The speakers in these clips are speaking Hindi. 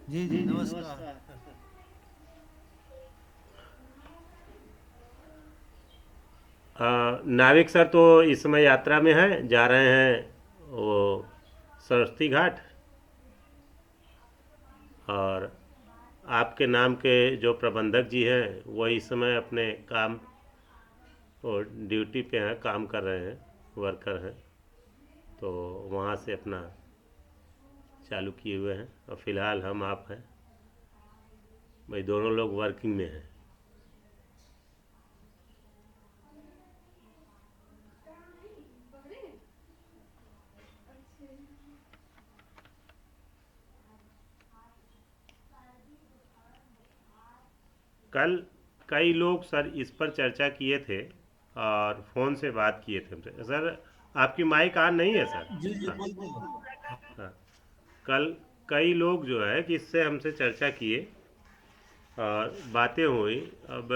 जी जी नमस्कार। नाविक सर तो इस समय यात्रा में हैं, जा रहे हैं वो सरस्वती घाट। और आपके नाम के जो प्रबंधक जी हैं वो इस समय अपने काम और ड्यूटी पे हैं, काम कर रहे हैं, वर्कर हैं। तो वहाँ से अपना चालू किए हुए हैं और फिलहाल हम आप हैं, भाई दोनों लोग वर्किंग में हैं। कल कई लोग सर इस पर चर्चा किए थे और फ़ोन से बात किए थे हमसे सर। आपकी माइक ऑन नहीं है सर? जी जी हाँ। बोलते हैं। हाँ। कल कई लोग जो है कि इससे हमसे चर्चा किए और बातें हुई। अब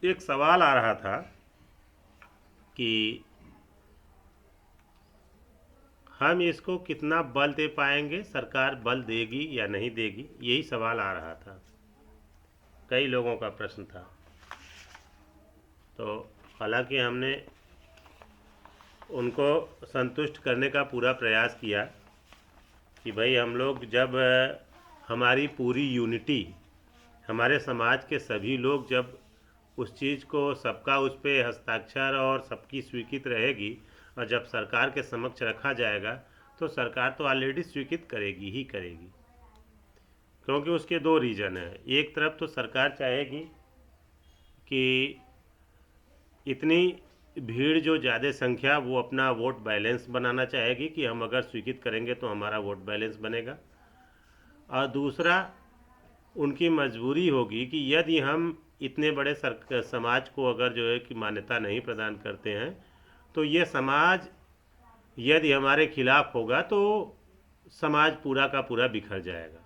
एक सवाल आ रहा था कि हम इसको कितना बल दे पाएंगे, सरकार बल देगी या नहीं देगी, यही सवाल आ रहा था। कई लोगों का प्रश्न था। तो हालांकि हमने उनको संतुष्ट करने का पूरा प्रयास किया कि भाई हम लोग जब हमारी पूरी यूनिटी, हमारे समाज के सभी लोग जब उस चीज़ को, सबका उस पर हस्ताक्षर और सबकी स्वीकृत रहेगी और जब सरकार के समक्ष रखा जाएगा तो सरकार तो ऑलरेडी स्वीकृत करेगी ही करेगी। क्योंकि उसके दो रीज़न हैं। एक तरफ तो सरकार चाहेगी कि इतनी भीड़ जो ज़्यादा संख्या, वो अपना वोट बैलेंस बनाना चाहेगी कि हम अगर स्वीकृत करेंगे तो हमारा वोट बैलेंस बनेगा। और दूसरा, उनकी मजबूरी होगी कि यदि हम इतने बड़े समाज को अगर जो है कि मान्यता नहीं प्रदान करते हैं तो ये समाज यदि हमारे खिलाफ होगा तो समाज पूरा का पूरा बिखर जाएगा।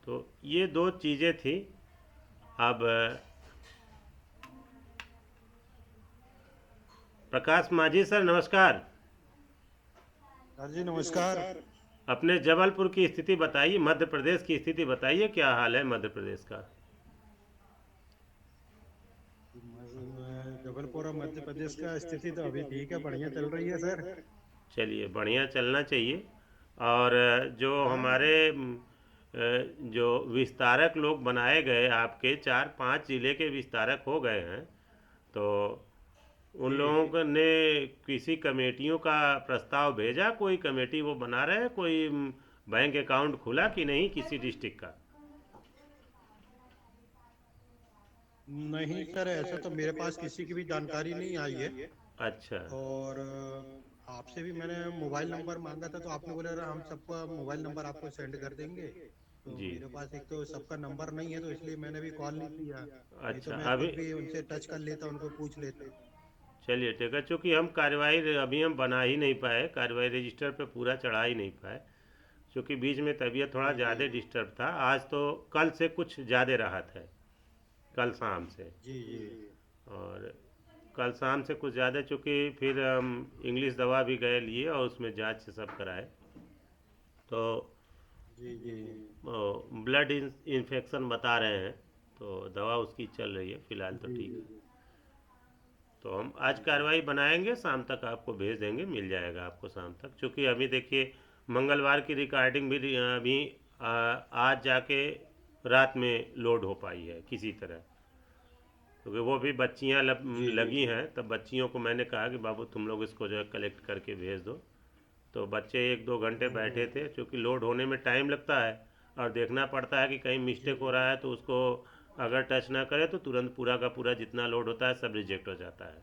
तो ये दो चीज़ें थी। अब प्रकाश माझी सर नमस्कार। हाँ जी नमस्कार। अपने जबलपुर की स्थिति बताइए, मध्य प्रदेश की स्थिति बताइए, क्या हाल है मध्य प्रदेश का? जबलपुर और मध्य प्रदेश का स्थिति तो अभी ठीक है, बढ़िया चल रही है सर। चलिए, बढ़िया चलना चाहिए। और जो हाँ हमारे जो विस्तारक लोग बनाए गए, आपके 4-5 जिले के विस्तारक हो गए हैं, तो उन जी। ने किसी कमेटियों का प्रस्ताव भेजा? कोई कमेटी वो बना रहे हैं? कोई बैंक अकाउंट खुला कि नहीं किसी डिस्ट्रिक्ट का? नहीं सर, ऐसा तो मेरे पास किसी की भी जानकारी नहीं आई है। अच्छा। और आपसे भी मैंने मोबाइल नंबर मांगा था, तो आपने बोला "अरे, हम सबका मोबाइल नंबर आपको सेंड कर देंगे"। तो जी। मेरे पास एक तो सबका नंबर नहीं है, तो इसलिए मैंने भी कॉल नहीं किया। नहीं तो अच्छा। मैं अभी खुद भी उनसे टच कर लेता, उनको पूछ लेता। चलिए ठीक है, चूँकि हम कार्रवाई अभी हम बना ही नहीं पाए, कार्रवाई रजिस्टर पे पूरा चढ़ा ही नहीं पाए, क्योंकि बीच में तबीयत थोड़ा जी जी ज़्यादा डिस्टर्ब था। आज तो कल से कुछ ज़्यादा राहत है, कल शाम से। जी जी और कल शाम से कुछ ज़्यादा, चूँकि फिर हम इंग्लिश दवा भी गए लिए और उसमें जांच से सब कराए। तो जी जी ब्लड इन्फेक्शन बता रहे हैं, तो दवा उसकी चल रही है, फ़िलहाल तो जी ठीक जी है। तो हम आज जी सर। कार्रवाई बनाएंगे, शाम तक आपको भेज देंगे, मिल जाएगा आपको शाम तक। क्योंकि अभी देखिए, मंगलवार की रिकॉर्डिंग भी अभी आज जाके रात में लोड हो पाई है किसी तरह। क्योंकि वो भी बच्चियां जी जी लगी हैं, तब बच्चियों को मैंने कहा कि बाबू तुम लोग इसको जो है कलेक्ट करके भेज दो। तो बच्चे 1-2 घंटे बैठे हम्म। थे, क्योंकि लोड होने में टाइम लगता है और देखना पड़ता है कि कहीं जी मिस्टेक हो जी रहा है तो उसको अगर टच ना करे तो तुरंत पूरा का पूरा जितना लोड होता है सब रिजेक्ट हो जाता है।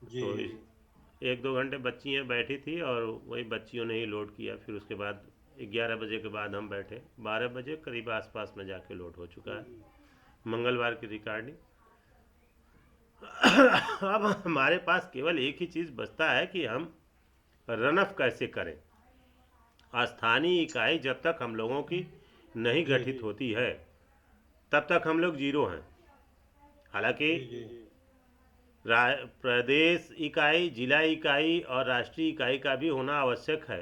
जी तो 1-2 घंटे बच्चियाँ बैठी थी और वही बच्चियों ने ही लोड किया। फिर उसके बाद 11 बजे के बाद हम बैठे, 12 बजे करीब आसपास में जाके लोड हो चुका जी है मंगलवार की रिकॉर्डिंग। अब हमारे पास केवल एक ही चीज़ बचता है कि हम रन ऑफ कैसे करें। स्थानीय इकाई जब तक हम लोगों की नहीं जी गठित होती है तब तक हम लोग जीरो हैं। हालांकि जी जी प्रदेश इकाई, जिला इकाई और राष्ट्रीय इकाई का भी होना आवश्यक है।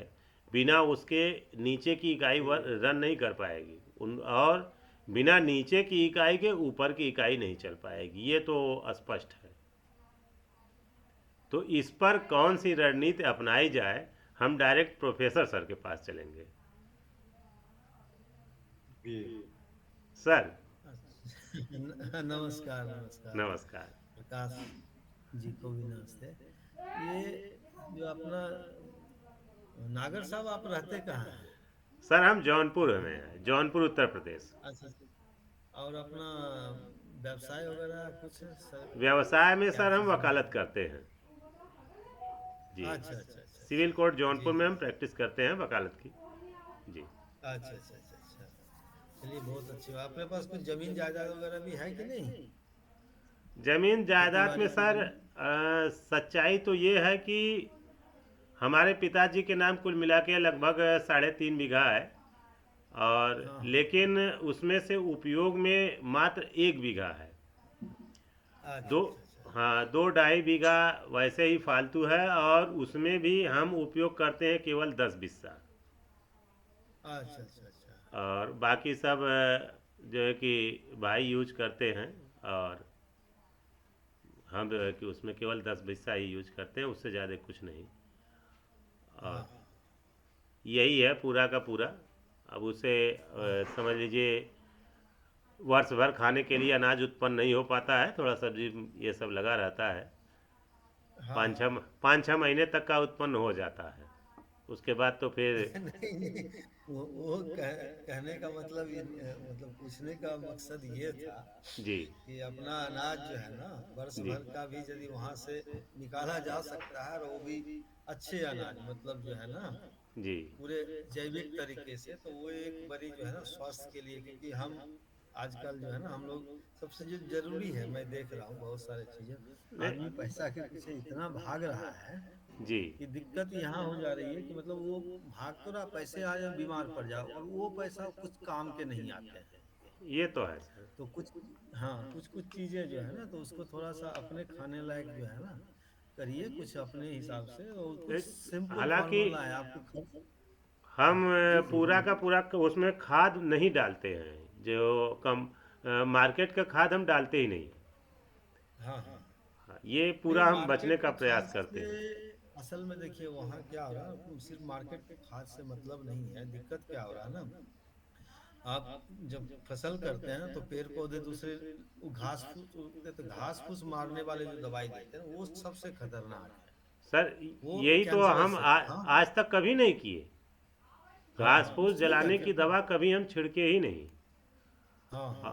बिना उसके नीचे की इकाई रन नहीं कर पाएगी और बिना नीचे की इकाई के ऊपर की इकाई नहीं चल पाएगी, ये तो स्पष्ट है। तो इस पर कौन सी रणनीति अपनाई जाए, हम डायरेक्ट प्रोफेसर सर के पास चलेंगे। जी। सर नमस्कार नमस्कार। नमस्कार। प्रकाश जी को भी नमस्ते। ये जो अपना नागर साहब, आप रहते कहाँ हैं? सर हम जौनपुर में हैं, जौनपुर उत्तर प्रदेश। अच्छा। और अपना व्यवसाय वगैरह कुछ है सर? व्यवसाय में क्या सर हम चीज़ में? वकालत करते हैं जी। अच्छा अच्छा अच्छा सिविल अच्छा। कोर्ट जी जौनपुर में जी। हम प्रैक्टिस करते हैं वकालत की जी। अच्छा अच्छा अच्छा अच्छा। चलिए बहुत अच्छी बात। अपने पास कुछ जमीन जायदाद वगैरह भी है कि नहीं? जमीन खेती जायदाद में बाड़ी की सर जमीन? सच्चाई तो ये है कि हमारे पिताजी के नाम कुल मिला के लगभग 3.5 बीघा है, और हाँ लेकिन उसमें से उपयोग में मात्र 1 बीघा है। हाँ। अच्छा दो अच्छा अच्छा। हाँ, 2-2.5 बीघा वैसे ही फालतू है, और उसमें भी हम उपयोग करते हैं केवल 10 बिस्सा, अच्छा अच्छा अच्छा। और बाकी सब जो है कि भाई यूज करते हैं, और हम जो है कि उसमें केवल 10 बिस्सा ही यूज करते हैं, उससे ज़्यादा कुछ नहीं। हाँ और हाँ। यही है पूरा का पूरा। अब उसे हाँ समझ लीजिए वर्ष भर खाने के लिए अनाज उत्पन्न नहीं हो पाता है, थोड़ा सब्जी ये सब लगा रहता है। हाँ पाँच हाँ। छः पाँच छः महीने तक का उत्पन्न हो जाता है, उसके बाद तो फिर नहीं नहीं, वो कहने का मतलब मतलब पूछने का मकसद ये था जी कि अपना अनाज जो है ना, वर्ष जी भर का भी यदि वहां से निकाला जा सकता है, और वो भी अच्छे अनाज, मतलब जो है ना जी पूरे जैविक तरीके से, तो वो एक बड़ी जो है ना स्वास्थ्य के लिए, क्योंकि हम आजकल जो है ना हम लोग, सबसे जो जरूरी है, मैं देख रहा हूँ बहुत सारे चीजें, आदमी नहीं पैसा के पीछे इतना भाग रहा है जी कि दिक्कत यहाँ हो जा रही है कि मतलब वो भाग तो रहा, पैसे आ जाए बीमार पड़ जाओ, और वो पैसा कुछ काम के नहीं आते हैं उनके। ये तो है सर तो कुछ, हाँ कुछ कुछ चीजें जो है ना, तो उसको थोड़ा सा अपने खाने लायक जो है ना करिए कुछ अपने हिसाब से, और कुछ सिंपल हालांकि फॉर्मूला है आपको हम जी जी पूरा का बोलिए। पूरा उसमें खाद नहीं डालते हैं, जो कम मार्केट का खाद हम डालते ही नहीं। हाँ हाँ। हाँ, ये नहीं, पूरा हम बचने मार्केट का के खाद प्रयास करते से हैं। असल में देखिए वहाँ क्या हो रहा है, सिर्फ मार्केट के खाद से मतलब नहीं है। दिक्कत क्या हो रहा है ना, आप जब फसल करते हैं तो पेड़ पौधे दूसरे, वो घास फूस उगते, तो घास फूस मारने वाले जो दवाई देते हैं वो सबसे खतरनाक है। सर वो यही तो हम कैंसरस है। हाँ आज तक कभी नहीं किए। हाँ घास हाँ, फूस ठीक है जलाने फिर की तो। दवा कभी हम छिड़के ही नहीं। हाँ हाँ, हाँ,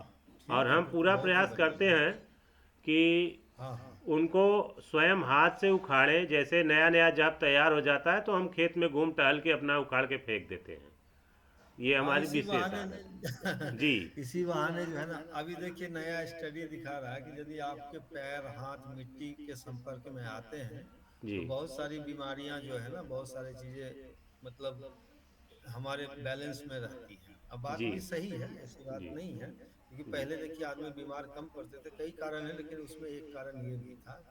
और ठीक है हम फिर तो पूरा बहुत ही प्रयास बढ़िया करते है। हैं कि हाँ हाँ उनको स्वयं हाथ से उखाड़े, जैसे नया नया जब तैयार हो जाता है तो हम खेत में घूम टहल के अपना उखाड़ के फेंक देते हैं। ये हाँ, हमारी इसी विशेष बहाने आदत जी इसी बहाने जो है ना, अभी देखिए नया स्टडी दिखा रहा है कि यदि आपके पैर हाथ मिट्टी के संपर्क में आते हैं, जी तो बहुत सारी बीमारियां जो है ना, बहुत सारी चीजें मतलब हमारे बैलेंस में रहती हैं। अब बात जी भी सही है, ऐसी बात जी नहीं है, क्योंकि जी पहले देखिए आदमी बीमार कम पड़ते थे, कई कारण है, लेकिन उसमें एक कारण ये भी था,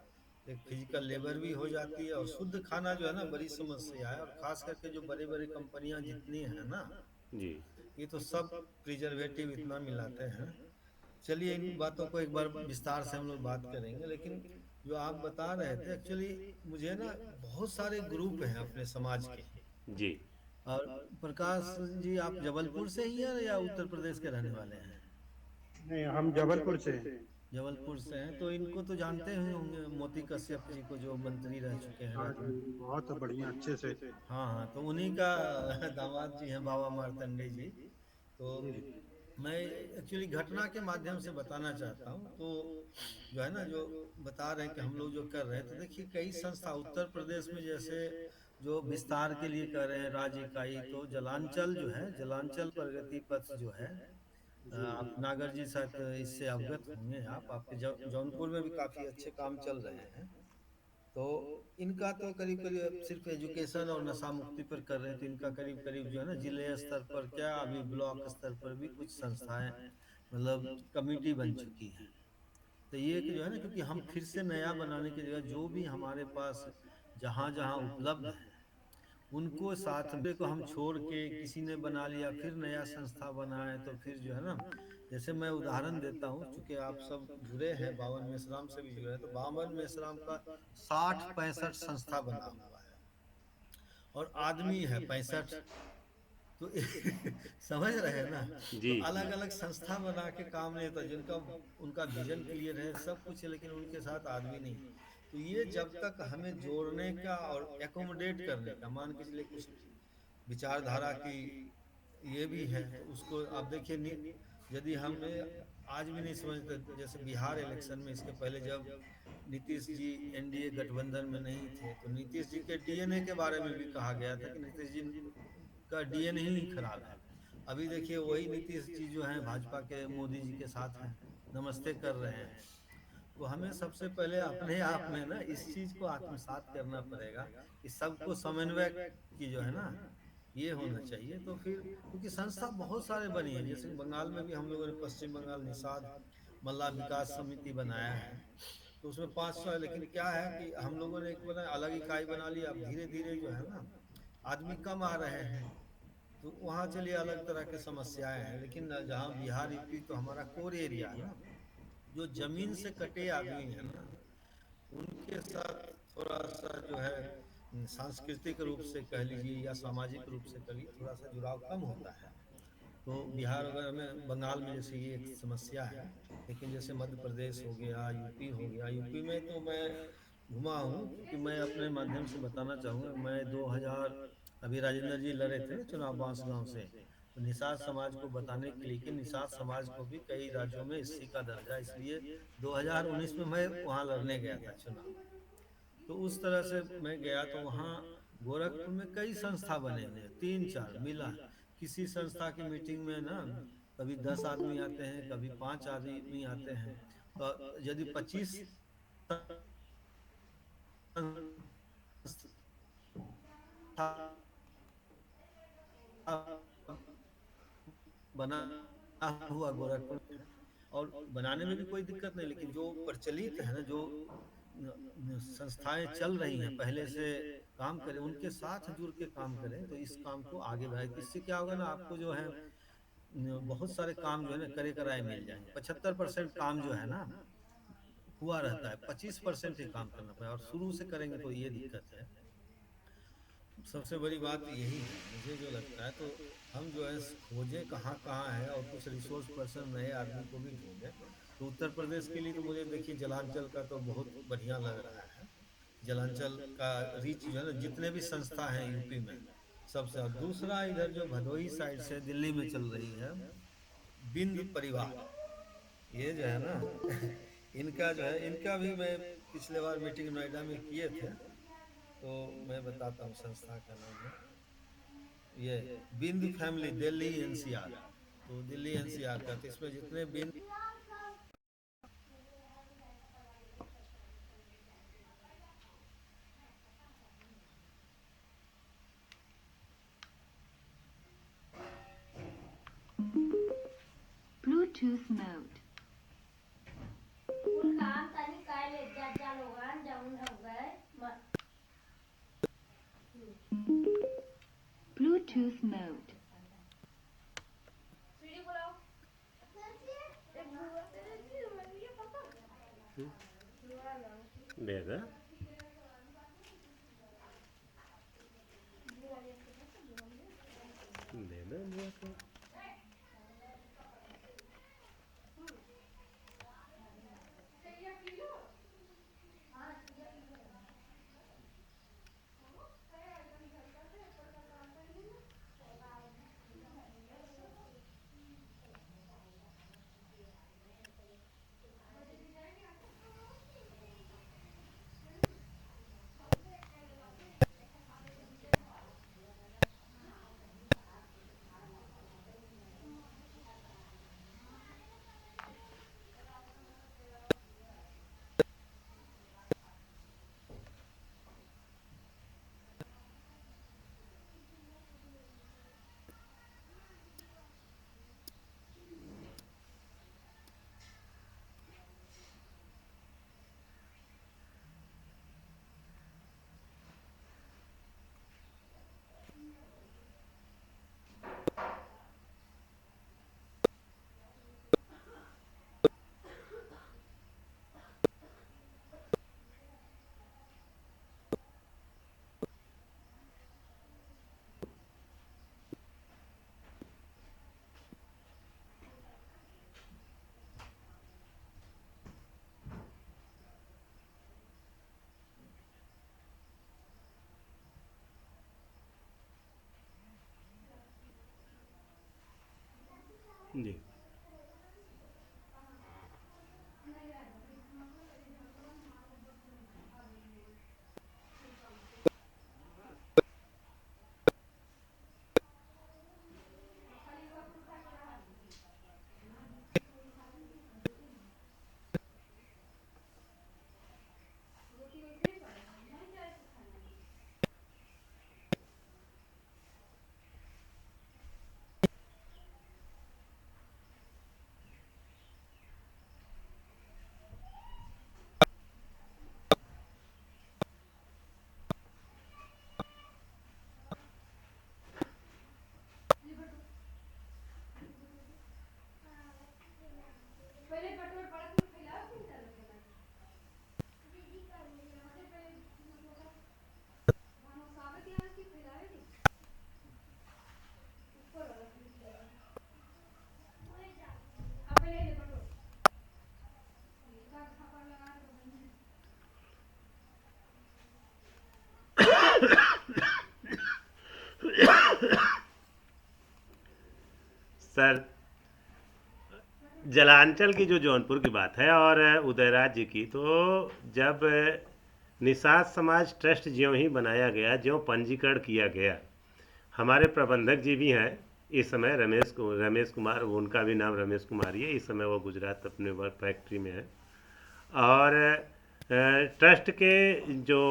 एक फिजिकल लेबर भी हो जाती है, और शुद्ध खाना जो है ना बड़ी समस्या है, और खास करके जो बड़ी बड़ी कंपनियां जितनी है ना, जी ये तो सब प्रिजर्वेटिव इतना मिलाते हैं। चलिए इन बातों को एक बार विस्तार से हम लोग बात करेंगे, लेकिन जो आप बता रहे थे एक्चुअली, मुझे ना बहुत सारे ग्रुप हैं अपने समाज के। जी और प्रकाश जी, आप जबलपुर से ही हैं या उत्तर प्रदेश के रहने वाले हैं? नहीं, हम जबलपुर से हैं। जबलपुर से हैं, तो इनको तो जानते ही होंगे, मोती कश्यप जी को, जो मंत्री रह चुके हैं हाँ राज्य जी, में। बहुत बढ़िया, अच्छे से। हाँ हाँ, तो उन्हीं का दामाद जी हैं बाबा मार्तंडे जी। तो जी मैं एक्चुअली घटना के माध्यम से बताना चाहता हूँ, तो जो है ना, जो बता रहे हैं कि हम लोग जो कर रहे हैं, तो देखिए कई संस्था उत्तर प्रदेश में, जैसे जो विस्तार के लिए कर रहे हैं राज्य इकाई, तो जलांचल जो है, जलांचल प्रगति पथ जो है, जी आप नागर जी शायद इससे अवगत होंगे, आप आपके जौनपुर में भी काफी अच्छे काम चल रहे हैं। तो इनका तो करीब करीब अब सिर्फ एजुकेशन और नशा मुक्ति पर कर रहे हैं, तो इनका करीब करीब जो है ना जिले स्तर पर क्या, अभी ब्लॉक स्तर पर भी कुछ संस्थाएं मतलब कमेटी बन चुकी हैं। तो ये कि जो है ना, क्योंकि हम फिर से नया बनाने की जगह जो भी हमारे पास जहाँ जहाँ उपलब्ध है, उनको साथ में को हम छोड़ के किसी ने बना लिया, फिर नया संस्था बना है, तो फिर जो है ना, जैसे मैं उदाहरण देता हूँ, चूंकि आप सब जुड़े हैं, बावन मेश्राम से भी जुड़े हैं, तो बावन मेश्राम का 60-65 संस्था बना हुआ है और आदमी है 65। तो समझ रहे हैं ना। तो जी। अलग अलग संस्था बना के काम नहीं होता, जिनका उनका विजन क्लियर है, सब कुछ है, लेकिन उनके साथ आदमी नहीं। तो ये जब तक हमें जोड़ने का और एकोमोडेट करने का, मान के चलिए कुछ विचारधारा की ये भी है, तो उसको आप देखिए, यदि हमें आज भी नहीं समझते, जैसे बिहार इलेक्शन में इसके पहले जब नीतीश जी एनडीए गठबंधन में नहीं थे, तो नीतीश जी के डीएनए के बारे में भी कहा गया था कि नीतीश जी का डीएनए ही खराब है। अभी देखिए वही नीतीश जी जो हैं भाजपा के मोदी जी के साथ हैं, नमस्ते कर रहे हैं। तो हमें सबसे पहले अपने आप में ना इस चीज को आत्मसात करना पड़ेगा कि सबको समन्वय की जो है ना, ये होना चाहिए। तो फिर क्योंकि संस्था बहुत सारे बनी है, जैसे बंगाल में भी हम लोगों ने पश्चिम बंगाल निषाद मल्ला विकास समिति बनाया है, तो उसमें 500 है। लेकिन क्या है कि हम लोगों ने एक बना अलग इकाई बना ली, अब धीरे धीरे जो है ना आदमी कम आ रहे हैं, तो वहाँ चलिए अलग तरह की समस्याएं हैं। लेकिन जहाँ बिहार यूपी तो हमारा कोर एरिया है ना, जो जमीन से कटे आदमी है ना, उनके साथ थोड़ा सा जो है सांस्कृतिक रूप से कह लीजिए या सामाजिक रूप से कह लीजिए, थोड़ा सा जुड़ाव कम होता है। तो बिहार वगैरह में, बंगाल में जैसे ये एक समस्या है। लेकिन जैसे मध्य प्रदेश हो गया, यूपी हो गया, यूपी में तो मैं घुमा हूँ, क्योंकि मैं अपने माध्यम से बताना चाहूँगा, मैं 2000, अभी राजेंद्र जी लड़े थे ना चुनाव बांसगांव से, तो निषाद समाज को बताने के लिए कि निषाद समाज को भी कई राज्यों में एससी का दर्जा, इसलिए 2019 में मैं वहाँ लड़ने गया था चुनाव। तो उस तरह से मैं गया, तो वहाँ गोरखपुर में कई संस्था बने हुए हैं, 3-4 मिला। किसी संस्था की मीटिंग में ना कभी 10 आदमी आते हैं, कभी 5 आदमी आते हैं। तो यदि 25 संस्था बना हुआ गोरखपुर में, और बनाने में भी कोई दिक्कत नहीं, लेकिन जो प्रचलित है ना, जो संस्थाएं चल रही हैं पहले से काम करें, उनके साथ जुड़ के काम करें, तो इस काम को आगे बढ़ाए। इससे क्या होगा ना, आपको जो है बहुत सारे काम जो है ना करे कराए मिल जाएंगे। 75% काम जो है ना हुआ रहता है, 25% ही काम करना पड़ेगा, और शुरू से करेंगे तो ये दिक्कत है। सबसे बड़ी बात यही है मुझे जो लगता है। तो हम जो है खोजें कहाँ कहाँ है, और कुछ रिसोर्स पर्सन नए आदमी को भी ढूंढें। तो उत्तर प्रदेश के लिए तो मुझे देखिए जलांचल का तो बहुत बढ़िया लग रहा है। जलांचल का रीच जो है ना, जितने भी संस्था हैं यूपी में सबसे। और दूसरा इधर जो भदोही साइड से दिल्ली में चल रही है बिंद परिवार, ये जो है ना इनका जो है, इनका भी मैं पिछले बार मीटिंग नोएडा में किए थे, तो मैं बताता हूँ संस्था का नाम है ये बिंद फैमिली, दिल्ली एनसीआर। तो दिल्ली एनसीआर का, तो इसमें जितने बिंद Bluetooth mode. Bluetooth mode. दे दे। दे दे। जी। सर, जलांचल की जो जौनपुर की बात है और उदयराज जी की, तो जब निषाद समाज ट्रस्ट ज्यों ही बनाया गया, ज्यों पंजीकरण किया गया, हमारे प्रबंधक जी भी हैं इस समय, रमेश कुमार, उनका भी नाम रमेश कुमार ही है। इस समय वो गुजरात अपने वर्क फैक्ट्री में है। और ट्रस्ट के जो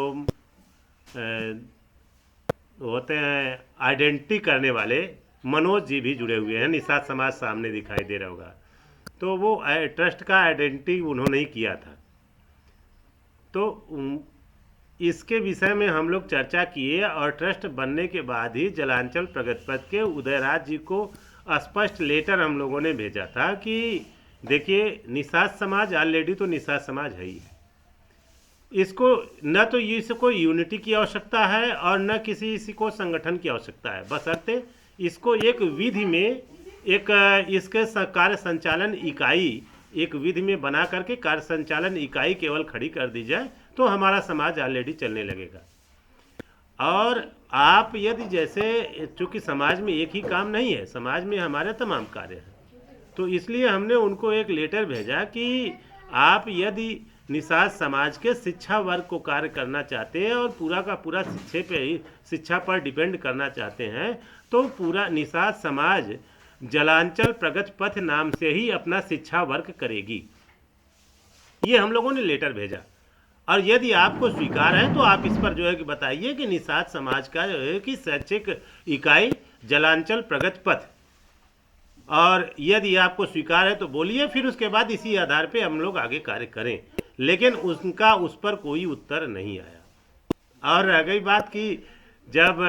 होते हैं आइडेंटिटी करने वाले मनोज जी भी जुड़े हुए हैं। निषाद समाज सामने दिखाई दे रहा होगा। तो वो ट्रस्ट का आइडेंटिटी उन्होंने ही किया था। तो इसके विषय में हम लोग चर्चा किए और ट्रस्ट बनने के बाद ही जलांचल प्रगति पथ के उदयराज जी को स्पष्ट लेटर हम लोगों ने भेजा था कि देखिए, निषाद समाज ऑलरेडी तो निषाद समाज है ही, इसको न तो इसको यूनिटी की आवश्यकता है और न किसी को संगठन की आवश्यकता है, बशर्ते इसको एक विधि में, एक इसके कार्य संचालन इकाई, एक विधि में बना करके कार्य संचालन इकाई केवल खड़ी कर दी जाए तो हमारा समाज ऑलरेडी चलने लगेगा। और आप यदि जैसे, चूँकि समाज में एक ही काम नहीं है, समाज में हमारे तमाम कार्य हैं, तो इसलिए हमने उनको एक लेटर भेजा कि आप यदि निषाद समाज के शिक्षा वर्ग को कार्य करना चाहते हैं और पूरा का पूरा शिक्षा पर डिपेंड करना चाहते हैं, तो पूरा निषाद समाज जलांचल प्रगति पथ नाम से ही अपना शिक्षा वर्ग करेगी। ये हम लोगों ने लेटर भेजा। और यदि आपको स्वीकार है तो आप इस पर जो है कि बताइए कि निषाद समाज का जो है कि शैक्षिक इकाई जलांचल प्रगति पथ, और यदि आपको स्वीकार है तो बोलिए, फिर उसके बाद इसी आधार पे हम लोग आगे कार्य करें। लेकिन उनका उस पर कोई उत्तर नहीं आया। और रह गई बात कि जब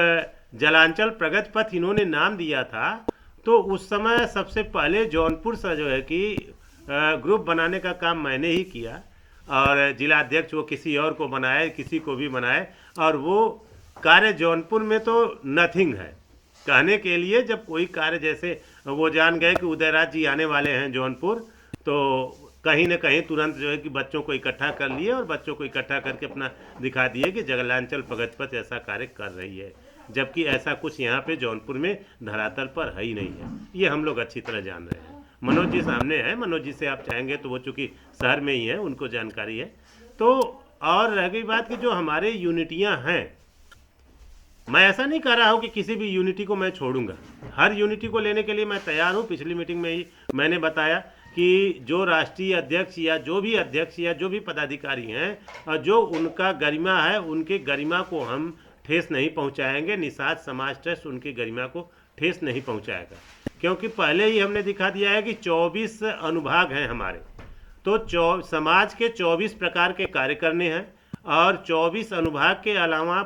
जलांचल प्रगति पथ इन्होंने नाम दिया था, तो उस समय सबसे पहले जौनपुर से जो है कि ग्रुप बनाने का काम मैंने ही किया, और जिला अध्यक्ष वो किसी और को बनाए, किसी को भी बनाए, और वो कार्य जौनपुर में तो नथिंग है कहने के लिए। जब कोई कार्य, जैसे वो जान गए कि उदयराज जी आने वाले हैं जौनपुर, तो कहीं न कहीं तुरंत जो है कि बच्चों को इकट्ठा कर लिए और बच्चों को इकट्ठा करके अपना दिखा दिए कि जलांचल प्रगति पथ ऐसा कार्य कर रही है, जबकि ऐसा कुछ यहाँ पे जौनपुर में धरातल पर है ही नहीं है। ये हम लोग अच्छी तरह जान रहे हैं। मनोज जी सामने है, मनोज जी से आप चाहेंगे तो वो चूँकि शहर में ही है, उनको जानकारी है। तो और रह गई बात कि जो हमारे यूनिटियाँ हैं, मैं ऐसा नहीं कह रहा हूँ कि किसी भी यूनिटी को मैं छोड़ूंगा, हर यूनिटी को लेने के लिए मैं तैयार हूँ। पिछली मीटिंग में ही मैंने बताया कि जो राष्ट्रीय अध्यक्ष या जो भी अध्यक्ष या जो भी पदाधिकारी हैं, और जो उनका गरिमा है, उनके गरिमा को हम ठेस नहीं पहुँचाएंगे। निषाद समाज ट्रस्ट उनकी गरिमा को ठेस नहीं पहुँचाएगा, क्योंकि पहले ही हमने दिखा दिया है कि 24 अनुभाग हैं हमारे, तो समाज के 24 प्रकार के कार्य करने हैं, और 24 अनुभाग के अलावा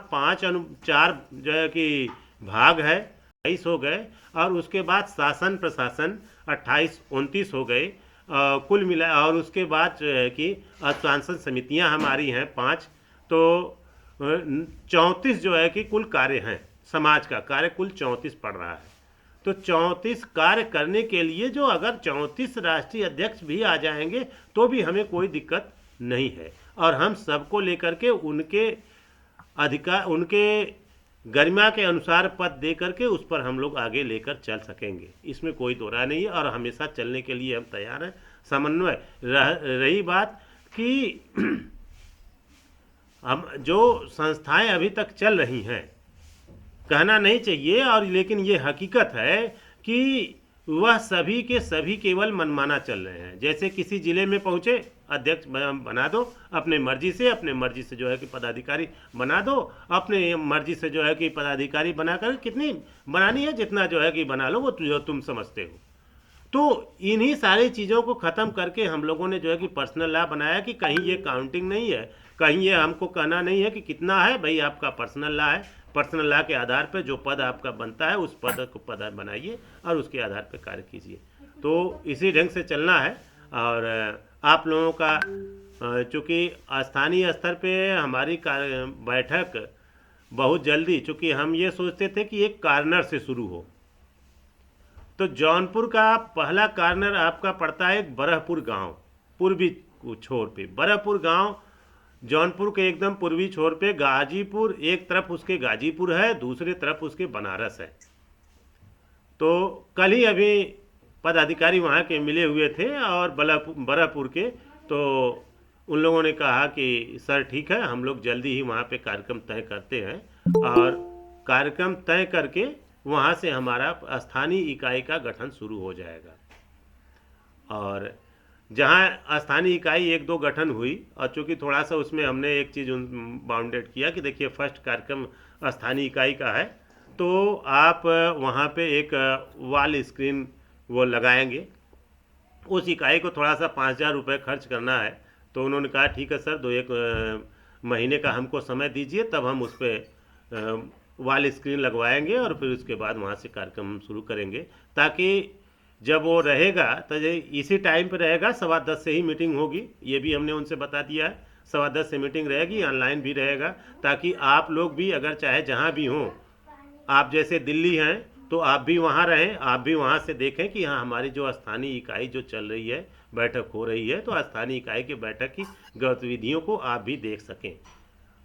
4 जो है कि भाग है, 22 हो गए, और उसके बाद शासन प्रशासन 28-29 हो गए कुल मिला, और उसके बाद जो है कि सांसद समितियां हमारी हैं 5, तो 34 जो है कि कुल कार्य हैं। समाज का कार्य कुल 34 पड़ रहा है। तो 34 कार्य करने के लिए जो अगर 34 राष्ट्रीय अध्यक्ष भी आ जाएंगे तो भी हमें कोई दिक्कत नहीं है, और हम सबको लेकर के उनके अधिकार, उनके गरिमा के अनुसार पद दे करके उस पर हम लोग आगे लेकर चल सकेंगे, इसमें कोई दो राय नहीं है। और हमेशा चलने के लिए हम तैयार हैं। समन्वय रही बात कि हम जो संस्थाएं अभी तक चल रही हैं, कहना नहीं चाहिए और लेकिन ये हकीकत है कि वह सभी के सभी केवल मनमाना चल रहे हैं। जैसे किसी जिले में पहुंचे, अध्यक्ष बना दो अपने मर्जी से जो है कि पदाधिकारी बना दो, अपने मर्जी से जो है कि पदाधिकारी बनाकर कितनी बनानी है जितना जो है कि बना लो, वो जो तुम समझते हो। तो इन्हीं सारी चीज़ों को ख़त्म करके हम लोगों ने जो है कि पर्सनल लॉ बनाया कि कहीं ये काउंटिंग नहीं है, कहीं ये हमको कहना नहीं है कि कितना है, भाई आपका पर्सनल लॉ है, पर्सनल लॉ के आधार पर जो पद आपका बनता है उस पद को पद बनाइए और उसके आधार पर कार्य कीजिए। तो इसी ढंग से चलना है। और आप लोगों का चूँकि स्थानीय स्तर पे हमारी बैठक बहुत जल्दी, चूँकि हम ये सोचते थे कि एक कार्नर से शुरू हो, तो जौनपुर का पहला कार्नर आपका पड़ता है एक बरहपुर गांव, पूर्वी छोर पे बरहपुर गांव, जौनपुर के एकदम पूर्वी छोर पे गाजीपुर, एक तरफ उसके गाजीपुर है, दूसरी तरफ उसके बनारस है। तो कल ही अभी पदाधिकारी वहाँ के मिले हुए थे और बरहपुर के, तो उन लोगों ने कहा कि सर ठीक है, हम लोग जल्दी ही वहाँ पे कार्यक्रम तय करते हैं और कार्यक्रम तय करके वहाँ से हमारा स्थानीय इकाई का गठन शुरू हो जाएगा। और जहाँ स्थानीय इकाई एक दो गठन हुई, और चूँकि थोड़ा सा उसमें हमने एक चीज़ बाउंडेड किया कि देखिए फर्स्ट कार्यक्रम स्थानीय इकाई का है, तो आप वहाँ पे एक वॉल स्क्रीन वो लगाएंगे, उस इकाई को थोड़ा सा 5,000 रुपये खर्च करना है। तो उन्होंने कहा ठीक है सर, 2-1 महीने का हमको समय दीजिए, तब हम उस पर वॉल स्क्रीन लगवाएंगे और फिर उसके बाद वहाँ से कार्यक्रम शुरू करेंगे, ताकि जब वो रहेगा तो इसी टाइम पे रहेगा। 10:15 से ही मीटिंग होगी, ये भी हमने उनसे बता दिया है। 10:15 से मीटिंग रहेगी, ऑनलाइन भी रहेगा, ताकि आप लोग भी अगर चाहे जहाँ भी हों, आप जैसे दिल्ली हैं तो आप भी वहाँ रहें, आप भी वहाँ से देखें कि हाँ हमारी जो स्थानीय इकाई जो चल रही है, बैठक हो रही है, तो स्थानीय इकाई की बैठक की गतिविधियों को आप भी देख सकें।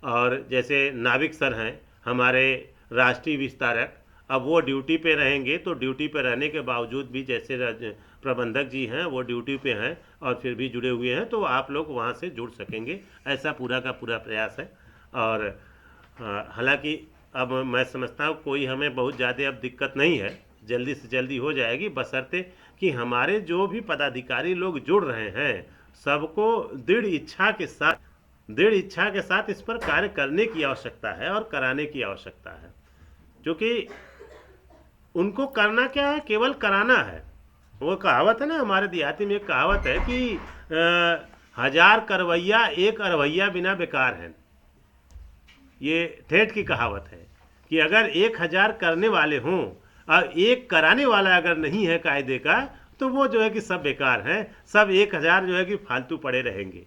और जैसे नाविक सर हैं हमारे राष्ट्रीय विस्तारक, अब वो ड्यूटी पे रहेंगे, तो ड्यूटी पे रहने के बावजूद भी जैसे प्रबंधक जी हैं वो ड्यूटी पे हैं और फिर भी जुड़े हुए हैं, तो आप लोग वहाँ से जुड़ सकेंगे, ऐसा पूरा का पूरा प्रयास है। और हालांकि अब मैं समझता हूँ कोई हमें बहुत ज़्यादा अब दिक्कत नहीं है, जल्दी से जल्दी हो जाएगी, बशर्ते कि हमारे जो भी पदाधिकारी लोग जुड़ रहे हैं सबको दृढ़ इच्छा के साथ इस पर कार्य करने की आवश्यकता है और कराने की आवश्यकता है। क्योंकि उनको करना क्या है, केवल कराना है। वो कहावत है ना, हमारे देहाती में एक कहावत है कि 1000 करवैया एक अरवैया बिना बेकार है। ये ठेठ की कहावत है कि अगर 1000 करने वाले हों और एक कराने वाला अगर नहीं है कायदे का, तो वो जो है कि सब बेकार हैं, सब 1000 जो है कि फालतू पड़े रहेंगे।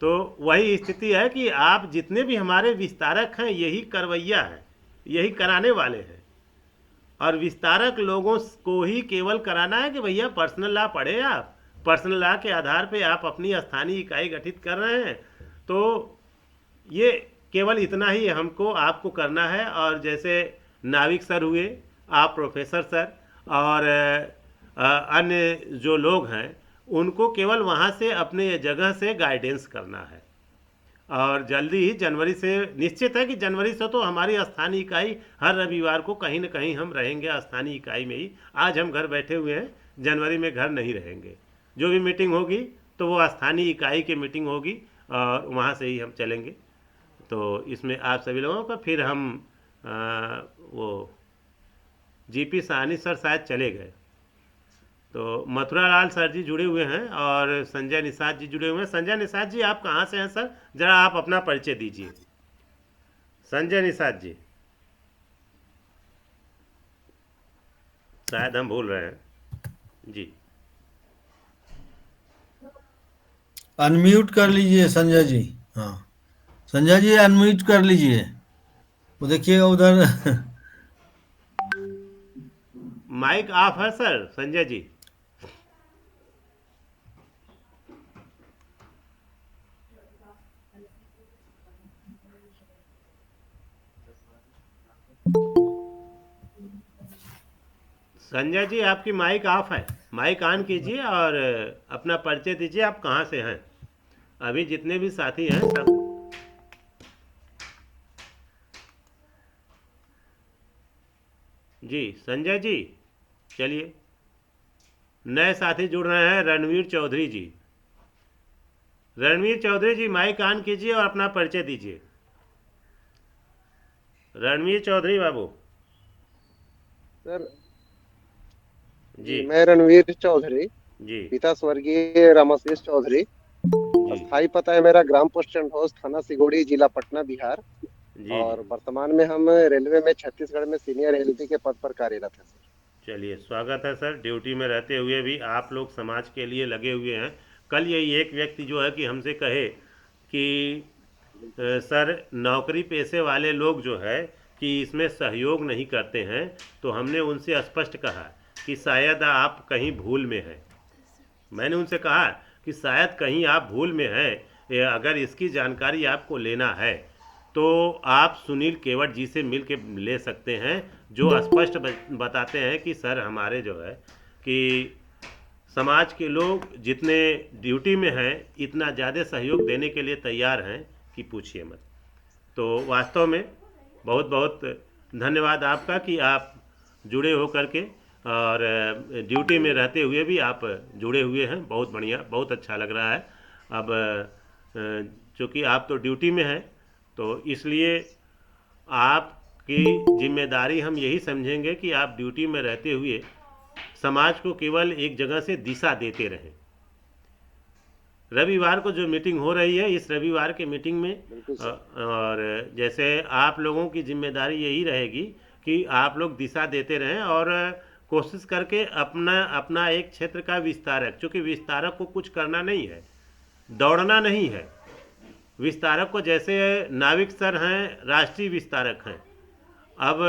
तो वही स्थिति है कि आप जितने भी हमारे विस्तारक हैं यही करवैया हैं, यही कराने वाले हैं। और विस्तारक लोगों को ही केवल कराना है कि भैया पर्सनल लॉ पढ़े, आप पर्सनल लॉ के आधार पे आप अपनी स्थानीय इकाई गठित कर रहे हैं, तो ये केवल इतना ही हमको आपको करना है। और जैसे नाविक सर हुए, आप प्रोफेसर सर और अन्य जो लोग हैं, उनको केवल वहाँ से अपने जगह से गाइडेंस करना है। और जल्दी ही जनवरी से निश्चित है कि जनवरी से तो हमारी स्थानीय इकाई हर रविवार को कहीं न कहीं हम रहेंगे स्थानीय इकाई में ही। आज हम घर बैठे हुए हैं, जनवरी में घर नहीं रहेंगे। जो भी मीटिंग होगी तो वो स्थानीय इकाई की मीटिंग होगी और वहाँ से ही हम चलेंगे। तो इसमें आप सभी लोगों का फिर हम वो जीपी साहनी सर शायद चले गए, तो मथुरा लाल सर जी जुड़े हुए हैं और संजय निषाद जी जुड़े हुए हैं। संजय निषाद जी आप कहाँ से हैं सर, जरा आप अपना परिचय दीजिए। संजय निषाद जी, शायद हम भूल रहे हैं जी। अनम्यूट कर लीजिए संजय जी। हाँ संजय जी अनम्यूट कर लीजिए, वो देखिएगा उधर माइक ऑफ है सर संजय जी। संजय जी आपकी माइक ऑफ है, माइक ऑन कीजिए और अपना परिचय दीजिए, आप कहाँ से हैं। अभी जितने भी साथी हैं सब। जी संजय जी, चलिए। नए साथी जुड़ रहे हैं, रणवीर चौधरी जी। रणवीर चौधरी जी माइक ऑन कीजिए और अपना परिचय दीजिए। रणवीर चौधरी बाबू। सर जी। जी, मैं रणवीर चौधरी, जी। पिता स्वर्गीय रामाशीष चौधरी। जी। स्थायी पता है मेरा ग्राम पोस्ट चंडोस, थाना सिगोड़ी, जिला पटना, बिहार। जी। जी। और वर्तमान में हम रेलवे में छत्तीसगढ़ में सीनियर एलपी के पद पर कार्यरत है सर। चलिए, स्वागत है सर। ड्यूटी में रहते हुए भी आप लोग समाज के लिए लगे हुए हैं। कल यही एक व्यक्ति जो है कि हमसे कहे कि सर नौकरी पेशे वाले लोग जो है कि इसमें सहयोग नहीं करते हैं, तो हमने उनसे स्पष्ट कहा कि शायद आप कहीं भूल में हैं। मैंने उनसे कहा कि शायद कहीं आप भूल में हैं, अगर इसकी जानकारी आपको लेना है तो आप सुनील केवट जी से मिल के ले सकते हैं, जो स्पष्ट बताते हैं कि सर हमारे जो है कि समाज के लोग जितने ड्यूटी में हैं इतना ज़्यादा सहयोग देने के लिए तैयार हैं कि पूछिए मत। तो वास्तव में बहुत बहुत धन्यवाद आपका कि आप जुड़े हो करके, और ड्यूटी में रहते हुए भी आप जुड़े हुए हैं। बहुत बढ़िया, बहुत अच्छा लग रहा है। अब चूँकि आप तो ड्यूटी में हैं, तो इसलिए आपकी जिम्मेदारी हम यही समझेंगे कि आप ड्यूटी में रहते हुए समाज को केवल एक जगह से दिशा देते रहें। रविवार को जो मीटिंग हो रही है, इस रविवार के मीटिंग में बिल्कुल सर। और जैसे आप लोगों की जिम्मेदारी यही रहेगी कि आप लोग दिशा देते रहें और कोशिश करके अपना अपना एक क्षेत्र का विस्तारक, क्योंकि विस्तारक को कुछ करना नहीं है, दौड़ना नहीं है। विस्तारक को जैसे नाविक सर हैं, राष्ट्रीय विस्तारक हैं। अब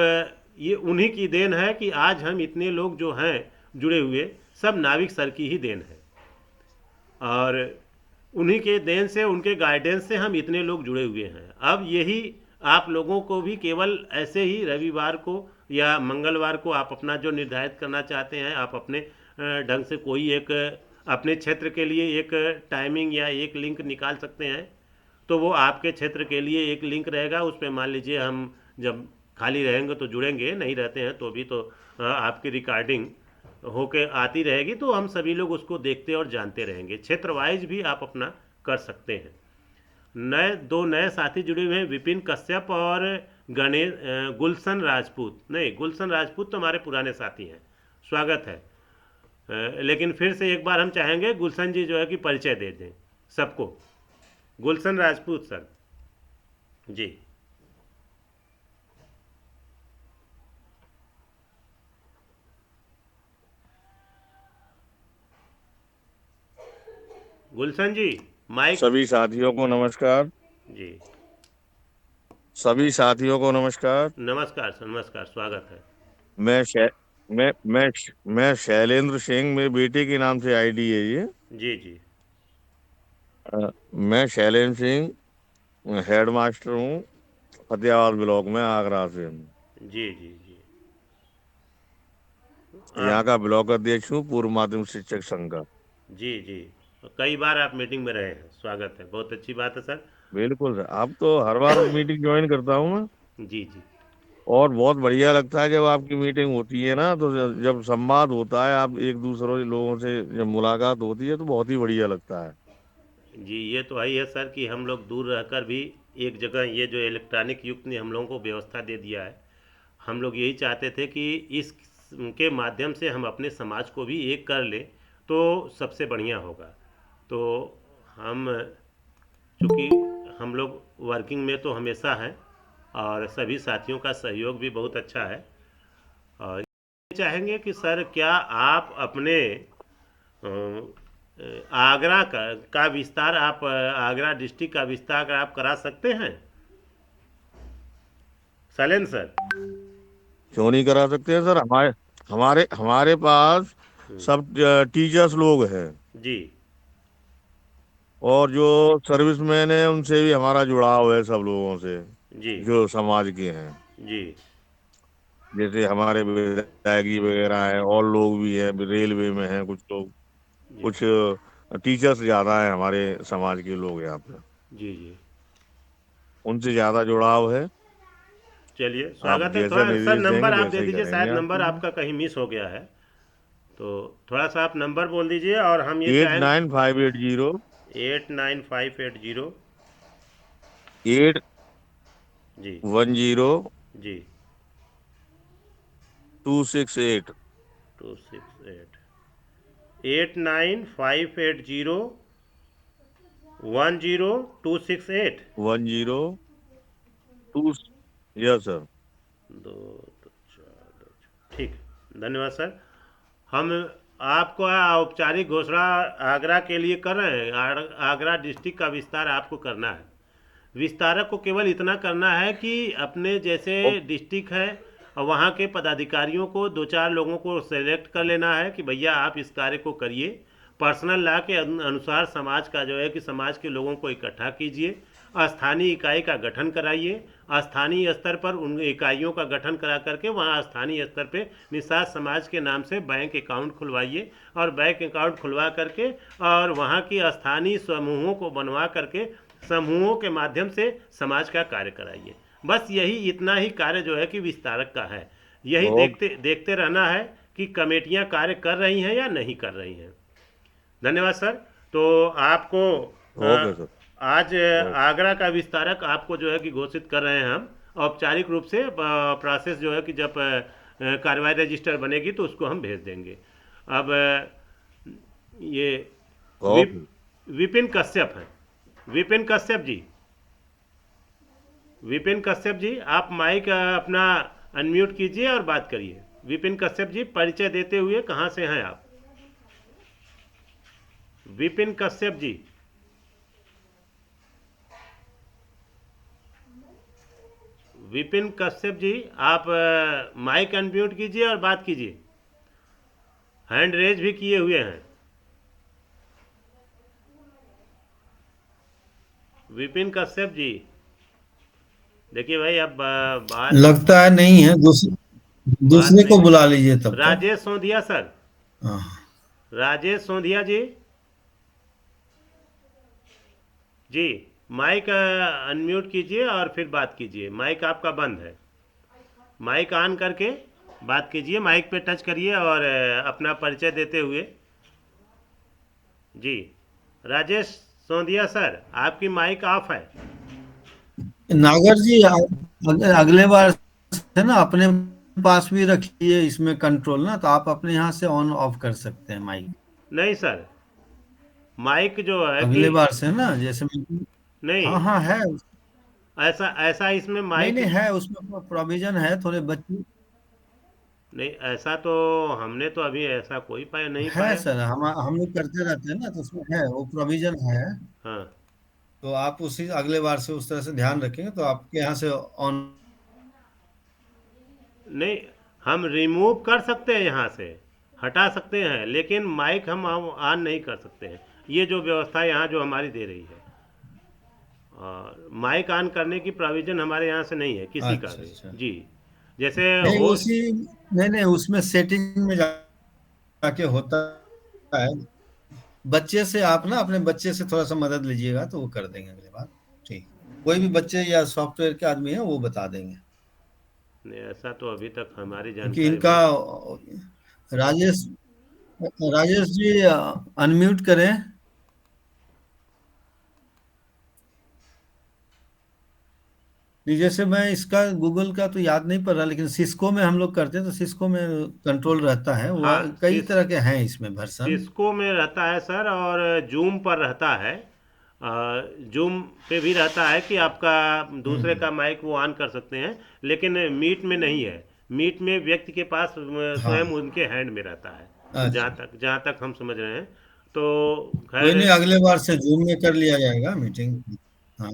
ये उन्हीं की देन है कि आज हम इतने लोग जो हैं जुड़े हुए, सब नाविक सर की ही देन है। और उन्हीं के देन से, उनके गाइडेंस से हम इतने लोग जुड़े हुए हैं। अब यही आप लोगों को भी केवल ऐसे ही रविवार को या मंगलवार को आप अपना जो निर्धारित करना चाहते हैं, आप अपने ढंग से कोई एक अपने क्षेत्र के लिए एक टाइमिंग या एक लिंक निकाल सकते हैं। तो वो आपके क्षेत्र के लिए एक लिंक रहेगा, उस पर मान लीजिए हम जब खाली रहेंगे तो जुड़ेंगे, नहीं रहते हैं तो भी तो आपकी रिकॉर्डिंग होके आती रहेगी, तो हम सभी लोग उसको देखते और जानते रहेंगे। क्षेत्र वाइज भी आप अपना कर सकते हैं। दो नए साथी जुड़े हुए हैं, विपिन कश्यप और गणेश गुलशन राजपूत। नहीं, गुलशन राजपूत तो हमारे पुराने साथी हैं, स्वागत है। लेकिन फिर से एक बार हम चाहेंगे गुलशन जी जो है कि परिचय दे दें सबको। गुलशन राजपूत सर जी। गुलशन जी माइक। सभी साथियों को नमस्कार। जी सभी साथियों को नमस्कार। नमस्कार सर, नमस्कार, स्वागत है। मैं शै, मैं शैलेंद्र सिंह, मेरे बेटे के नाम से आईडी है ये। जी जी। मैं शैलेंद्र सिंह, हेड मास्टर हूँ, फतेहाबाद ब्लॉक में, आगरा से। जी जी जी। यहाँ आप। का ब्लॉक अध्यक्ष हूँ, पूर्व माध्यमिक शिक्षक संघ का। जी जी। कई बार आप मीटिंग में रहे हैं, स्वागत है, बहुत अच्छी बात है सर। बिल्कुल सर, अब तो हर बार मीटिंग ज्वाइन करता हूँ मैं। जी जी। और बहुत बढ़िया लगता है जब आपकी मीटिंग होती है ना, तो जब संवाद होता है, आप एक दूसरे लोगों से जब मुलाकात होती है तो बहुत ही बढ़िया लगता है। जी, ये तो है ही है सर कि हम लोग दूर रहकर भी एक जगह, ये जो इलेक्ट्रॉनिक युग ने हम लोगों को व्यवस्था दे दिया है, हम लोग यही चाहते थे कि इसके माध्यम से हम अपने समाज को भी एक कर लें तो सबसे बढ़िया होगा। तो हम, चूँकि हम लोग वर्किंग में तो हमेशा हैं और सभी साथियों का सहयोग भी बहुत अच्छा है। और चाहेंगे कि सर क्या आप अपने आगरा का विस्तार, आप आगरा डिस्ट्रिक्ट का विस्तार आप करा सकते हैं शैलेंद्र सर? क्यों नहीं करा सकते हैं सर? हमारे हमारे हमारे पास सब टीचर्स लोग हैं, जी और जो सर्विसमैन है उनसे भी हमारा जुड़ाव है, सब लोगों से जी जो समाज के हैं। जी। जैसे हमारे विधायक जी वगैरह हैं, और लोग भी हैं, रेलवे में हैं कुछ लोग, जी कुछ टीचर्स ज्यादा है हमारे समाज के लोग यहाँ पे, जी जी। उनसे ज्यादा जुड़ाव है। चलिए, आप स्वागत है। जैसा थोड़ा सर निर्देश देंगे नंबर आप दे वैसा ही दीजिए, करेंगे शायद नंबर आपके लिए। आपका कहीं मिस हो गया है, तो थोड़ा सा आप नंबर बोल दीजिए और हम ये एट चाहें। 9580 89580। एट जी 10 जी। 268। 268। 89580 10 268। 102। Yes sir. दो दो चार दो ठीक है, धन्यवाद सर। हम आपको औपचारिक घोषणा आगरा के लिए कर रहे हैं। आगरा डिस्ट्रिक्ट का विस्तार आपको करना है। विस्तारक को केवल इतना करना है कि अपने जैसे ओ- डिस्ट्रिक्ट है और वहाँ के पदाधिकारियों को दो चार लोगों को सेलेक्ट कर लेना है कि भैया आप इस कार्य को करिए। पर्सनल लॉ के अनुसार समाज का जो है कि समाज के लोगों को इकट्ठा कीजिए, स्थानीय इकाई का गठन कराइए, स्थानीय स्तर पर उन इकाइयों का गठन करा करके वहाँ स्थानीय स्तर पे निषाद समाज के नाम से बैंक अकाउंट खुलवाइए, और बैंक अकाउंट खुलवा करके और वहाँ की स्थानीय समूहों को बनवा करके समूहों के माध्यम से समाज का कार्य कराइए। बस यही इतना ही कार्य जो है कि विस्तारक का है। यही ओ- देखते देखते रहना है कि कमेटियां कार्य कर रही हैं या नहीं कर रही हैं। धन्यवाद सर। तो आपको ओके सर। आज ओके। आगरा का विस्तारक आपको जो है कि घोषित कर रहे हैं हम औपचारिक रूप से। प्रोसेस जो है कि जब कार्रवाई रजिस्टर बनेगी तो उसको हम भेज देंगे। अब ये विप, ओके। विपिन कश्यप हैं। विपिन कश्यप जी, विपिन कश्यप जी आप माइक अपना अनम्यूट कीजिए और बात करिए। विपिन कश्यप जी, परिचय देते हुए कहाँ से हैं आप? विपिन कश्यप जी, विपिन कश्यप जी आप माइक अनम्यूट कीजिए और बात कीजिए। हैंड रेज भी किए हुए हैं। विपिन कश्यप जी, देखिए भाई अब बात लगता है नहीं है, बात दूसरे नहीं को है। बुला लीजिए तब तक। राजेश सोंधिया सर, हाँ। राजेश सोंधिया जी, जी माइक अनम्यूट कीजिए और फिर बात कीजिए। माइक आपका बंद है, माइक ऑन करके बात कीजिए। माइक पे टच करिए और अपना परिचय देते हुए। जी राजेश सोंधिया सर, आपकी माइक ऑफ है। नागर जी, अगले बार से ना अपने पास भी रखिए इसमें कंट्रोल ना, तो आप अपने यहाँ से ऑन ऑफ कर सकते हैं माइक। नहीं सर, माइक जो है कि अगले बार से ना, जैसे नहीं, हाँ हाँ है। ऐसा ऐसा इसमें नहीं माइक नहीं है, उसमें प्रोविजन है, थोड़े बच्चे नहीं, ऐसा तो हमने तो अभी ऐसा कोई पाया नहीं है पाया। सर, हम लोग करते रहते हैं ना, तो उसमें है, वो प्रोविजन है। हाँ, तो आप उसी अगले बार से उस तरह से ध्यान रखेंगे तो आपके यहाँ से ऑन। नहीं, हम रिमूव कर सकते हैं, यहाँ से हटा सकते हैं, लेकिन माइक हम ऑन नहीं कर सकते हैं। ये जो व्यवस्था यहाँ जो हमारी दे रही है, और माइक ऑन करने की प्रोविजन हमारे यहाँ से नहीं है किसी का अच्छा भी। अच्छा। जी, जैसे नहीं हो। उसी नहीं नहीं, उसमें सेटिंग में जाके होता है। बच्चे से आप ना अपने बच्चे से थोड़ा सा मदद लीजिएगा तो वो कर देंगे अगले बार। ठीक, कोई भी बच्चे या सॉफ्टवेयर के आदमी है वो बता देंगे। नहीं, ऐसा तो अभी तक हमारी क्योंकि जानकारी इनका में। राजेश राजेश जी अनम्यूट करें। नहीं, जैसे मैं इसका गूगल का तो याद नहीं पड़ रहा, लेकिन सिस्को में हम लोग करते हैं तो सिस्को में कंट्रोल रहता है, वो हाँ, कई तरह के हैं इसमें वर्जन। सिस्को में रहता है सर, और जूम पर रहता है। जूम पे भी रहता है कि आपका दूसरे हम्म। का माइक वो ऑन कर सकते हैं, लेकिन मीट में नहीं है। मीट में व्यक्ति के पास हाँ। स्वयं उनके हैंड में रहता है, अच्छा, जहाँ तक हम समझ रहे हैं। तो कोई खैर, नहीं, अगले बार से जूम में कर लिया जाएगा मीटिंग। हाँ,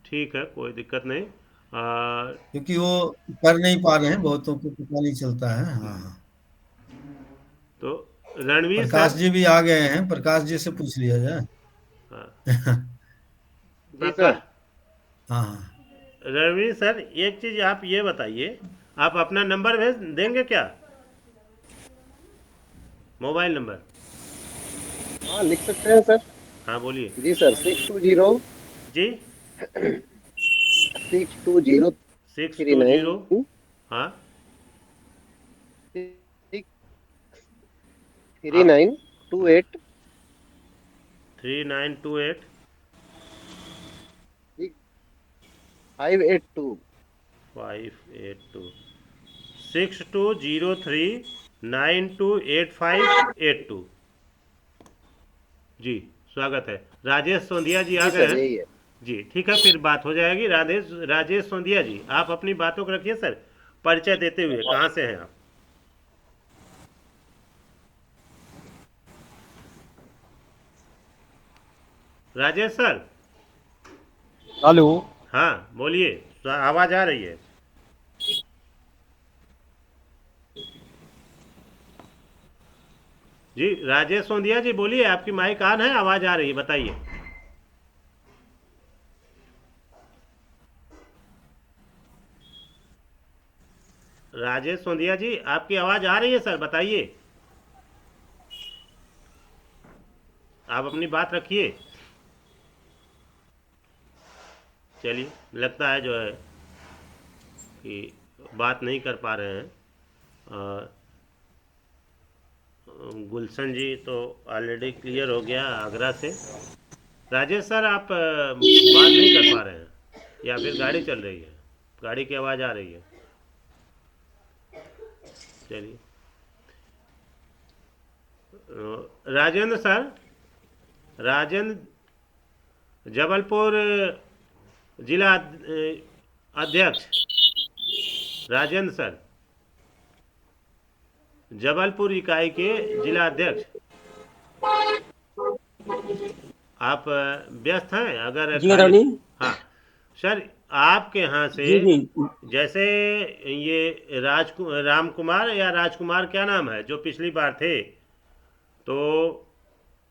ठीक है, कोई दिक्कत नहीं। क्योंकि वो कर नहीं पा रहे हैं, बहुतों को पता नहीं चलता है। हाँ हाँ। तो रणवीर प्रकाश सर, जी भी आ गए हैं, प्रकाश जी से पूछ लिया जाए। हाँ, हाँ जी सर। प्रकाश, हाँ। रणवीर सर, एक चीज़ आप ये बताइए आप अपना नंबर भेज देंगे क्या, मोबाइल नंबर? हाँ लिख सकते हैं सर। हाँ बोलिए। जी सर, 620 जी। 620 620। 39 हाँ। आप 3928 3928 582। 582। 6203928582। जी, स्वागत है। राजेश सोंधिया जी आ जी गए सर, हैं। यही है। जी ठीक है, फिर बात हो जाएगी। राजेश सोंधिया जी, आप अपनी बातों को रखिए सर, परिचय देते हुए कहाँ से हैं आप? राजेश सर। हेलो। हाँ बोलिए, आवाज़ आ रही है। जी राजेश सोंधिया जी बोलिए, आपकी माइक ऑन है, आवाज़ आ रही है, बताइए। राजेश सोंधिया जी, आपकी आवाज़ आ रही है सर, बताइए। आप अपनी बात रखिए। चलिए, लगता है जो है कि बात नहीं कर पा रहे हैं। अ, गुलशन जी तो ऑलरेडी क्लियर हो गया आगरा से। राजेश सर, आप बात नहीं कर पा रहे हैं या फिर गाड़ी चल रही है, गाड़ी की आवाज़ आ रही है? चलिए। राजेंद्र सर, राजेंद्र, जबलपुर जिला अध्यक्ष, राजेंद्र सर, जबलपुर इकाई के जिला अध्यक्ष, आप व्यस्त हैं अगर जी खाली? आदरणीय। हाँ सर, आपके यहाँ से जी जी। जैसे ये राम कुमार या राजकुमार क्या नाम है जो पिछली बार थे, तो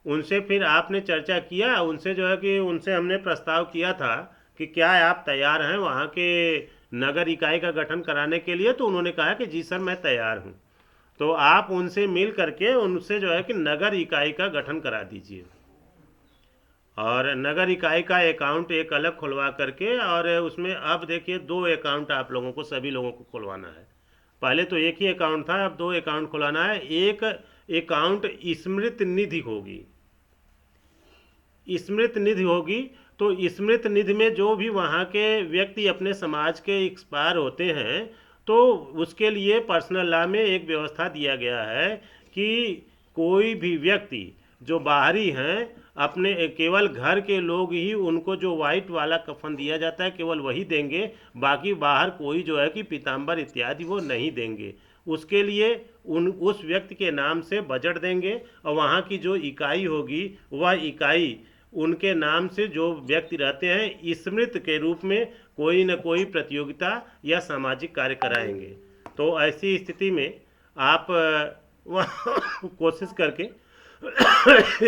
उनसे फिर आपने चर्चा किया उनसे, जो है कि उनसे हमने प्रस्ताव किया था कि क्या आप तैयार हैं वहाँ के नगर इकाई का गठन कराने के लिए, तो उन्होंने कहा कि जी सर मैं तैयार हूँ। तो आप उनसे मिल करके उनसे जो है कि नगर इकाई का गठन करा दीजिए, और नगर इकाई का अकाउंट एक अलग खुलवा करके, और उसमें अब देखिए 2 अकाउंट आप लोगों को, सभी लोगों को खुलवाना है। पहले तो एक ही अकाउंट था, अब 2 अकाउंट खुलवाना है। एक अकाउंट स्मृत निधि होगी, स्मृत निधि होगी। तो स्मृत निधि में जो भी वहाँ के व्यक्ति अपने समाज के एक्सपायर होते हैं, तो उसके लिए पर्सनल लॉ में एक व्यवस्था दिया गया है कि कोई भी व्यक्ति जो बाहरी हैं, अपने केवल घर के लोग ही उनको जो वाइट वाला कफन दिया जाता है केवल वही देंगे, बाकी बाहर कोई जो है कि पीताम्बर इत्यादि वो नहीं देंगे। उसके लिए उस व्यक्ति के नाम से बजट देंगे, और वहाँ की जो इकाई होगी वह इकाई उनके नाम से जो व्यक्ति रहते हैं स्मृत के रूप में कोई न कोई प्रतियोगिता या सामाजिक कार्य कराएंगे। तो ऐसी स्थिति में आप कोशिश करके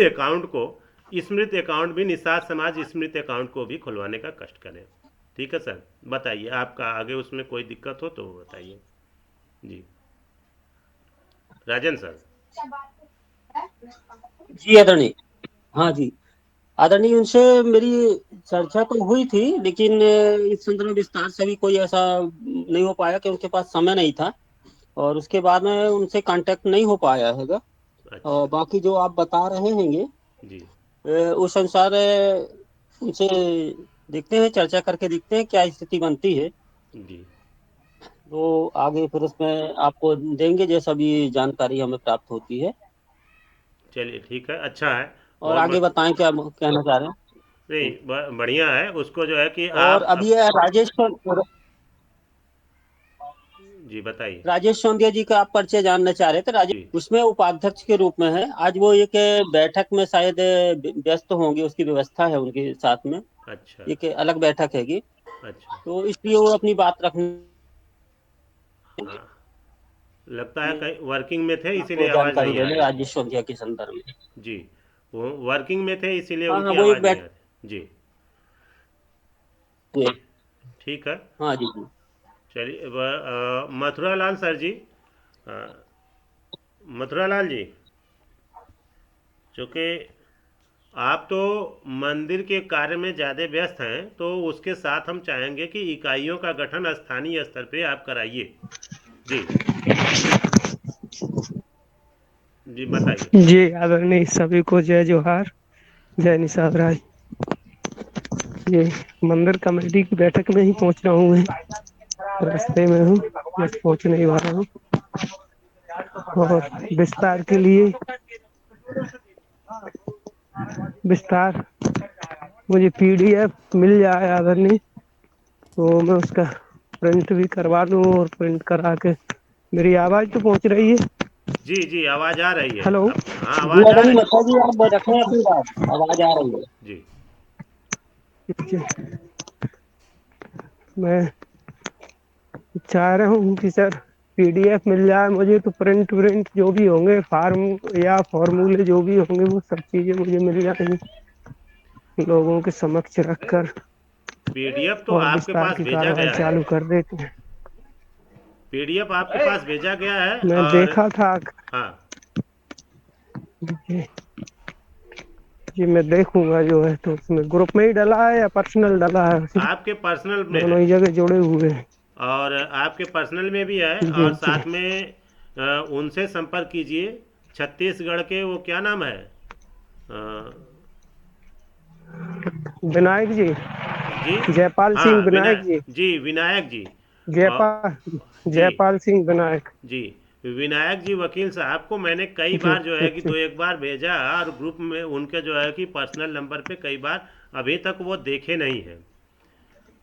अकाउंट को, स्मृत अकाउंट भी, निषाद समाज स्मृत अकाउंट को भी खुलवाने का कष्ट करें। ठीक है सर, बताइए आपका आगे उसमें कोई दिक्कत हो तो बताइए। जी राजन सर। जी आदरणीय। हाँ जी आदरणीय, उनसे मेरी चर्चा तो हुई थी, लेकिन इस संदर्भ में विस्तार से भी कोई ऐसा नहीं हो पाया कि उनके पास समय नहीं था, और उसके बाद में उनसे कांटेक्ट नहीं हो पाया हैगा। और अच्छा। बाकी जो आप बता रहे हैंगे, जी। उस अनुसार उनसे देखते हैं, चर्चा करके देखते हैं क्या स्थिति बनती है, जी। तो आगे फिर उसमें आपको देंगे जैसा भी जानकारी हमें प्राप्त होती है। चलिए ठीक है, अच्छा है। और और आगे बताएं क्या कहना चाह रहे हैं। नहीं, बढ़िया है उसको जो है कि और आप अभी ये जी बताइए। राजेश सोंधिया जी का आप परिचय जानना चाह रहे थे। जी। राजेश उसमें उपाध्यक्ष के रूप में है। आज वो एक बैठक में शायद व्यस्त होंगे, उसकी व्यवस्था है उनके साथ में, अच्छा। एक अलग बैठक हैगी, अच्छा। तो इसलिए वो अपनी बात रखने हाँ, लगता है कहीं वर्किंग में थे आपको इसीलिए आवाज़ जानकारी नहीं दे आ दें रही थी। राजेश सोंधिया के संदर्भ में। जी, वो वर्किंग में थे इसीलिए हाँ हाँ, उनकी वो आवाज़ एक नहीं आ बैठ रही। जी। ठीक। ठीक है। हाँ जी जी। चलिए मथुरा लाल सर जी, अ, मथुरा लाल जी, चूँकि आप तो मंदिर के कार्य में ज़्यादा व्यस्त हैं, तो उसके साथ हम चाहेंगे कि इकाइयों का गठन स्थानीय स्तर पे आप कराइए। जी जी बताइए। जी आदरणीय सभी को जय जोहार, जय निषाद राय। ये मंदिर कमेटी की बैठक में ही पहुंच रहा हूँ मैं, रास्ते में हूँ, बस पहुंचने ही वाला हूँ। और विस्तार मुझे पीडीएफ मिल जाए आदरणीय, तो मैं उसका प्रिंट भी करवा लूँ, और प्रिंट करा के मेरी आवाज़ तो पहुंच रही है। जी जी आवाज़ आ रही है, हेलो। अब हाँ जी आवाज़ आ आदरणीय रही। मथुरा जी, आप रखें अपनी बात, आवाज आ रही है। जी मैं चाह रहा हूँ कि सर पीडीएफ मिल जाए मुझे, तो प्रिंट प्रिंट जो भी होंगे, फार्म या फॉर्मूले जो भी होंगे, वो सब चीजें मुझे मिल जाएंगी, लोगों के समक्ष रखकर पीडीएफ तो और आपके विस्तार पास की भेजा कार्रवाई गया है, चालू कर देते हैं। पीडीएफ आपके पास भेजा गया है। मैं और देखा था। हाँ, जी, जी मैं देखूंगा जो है, तो उसमें ग्रुप में ही डला है या पर्सनल डला है उसमें? आपके पर्सनल में है, दोनों ही जगह जुड़े हुए हैं। और आपके पर्सनल में भी है, जी और जी। साथ में उनसे संपर्क कीजिए। छत्तीसगढ़ के वो क्या नाम है, विनायक जी, जी जयपाल सिंह हाँ विनायक जी, जी विनायक जी। और जयपाल जी जयपाल सिंह विनायक। जी विनायक जी वकील साहब को मैंने कई जी बार जो है जी कि जी। दो एक बार भेजा, और ग्रुप में उनके जो है कि पर्सनल नंबर पे कई बार अभी तक वो देखे नहीं हैं,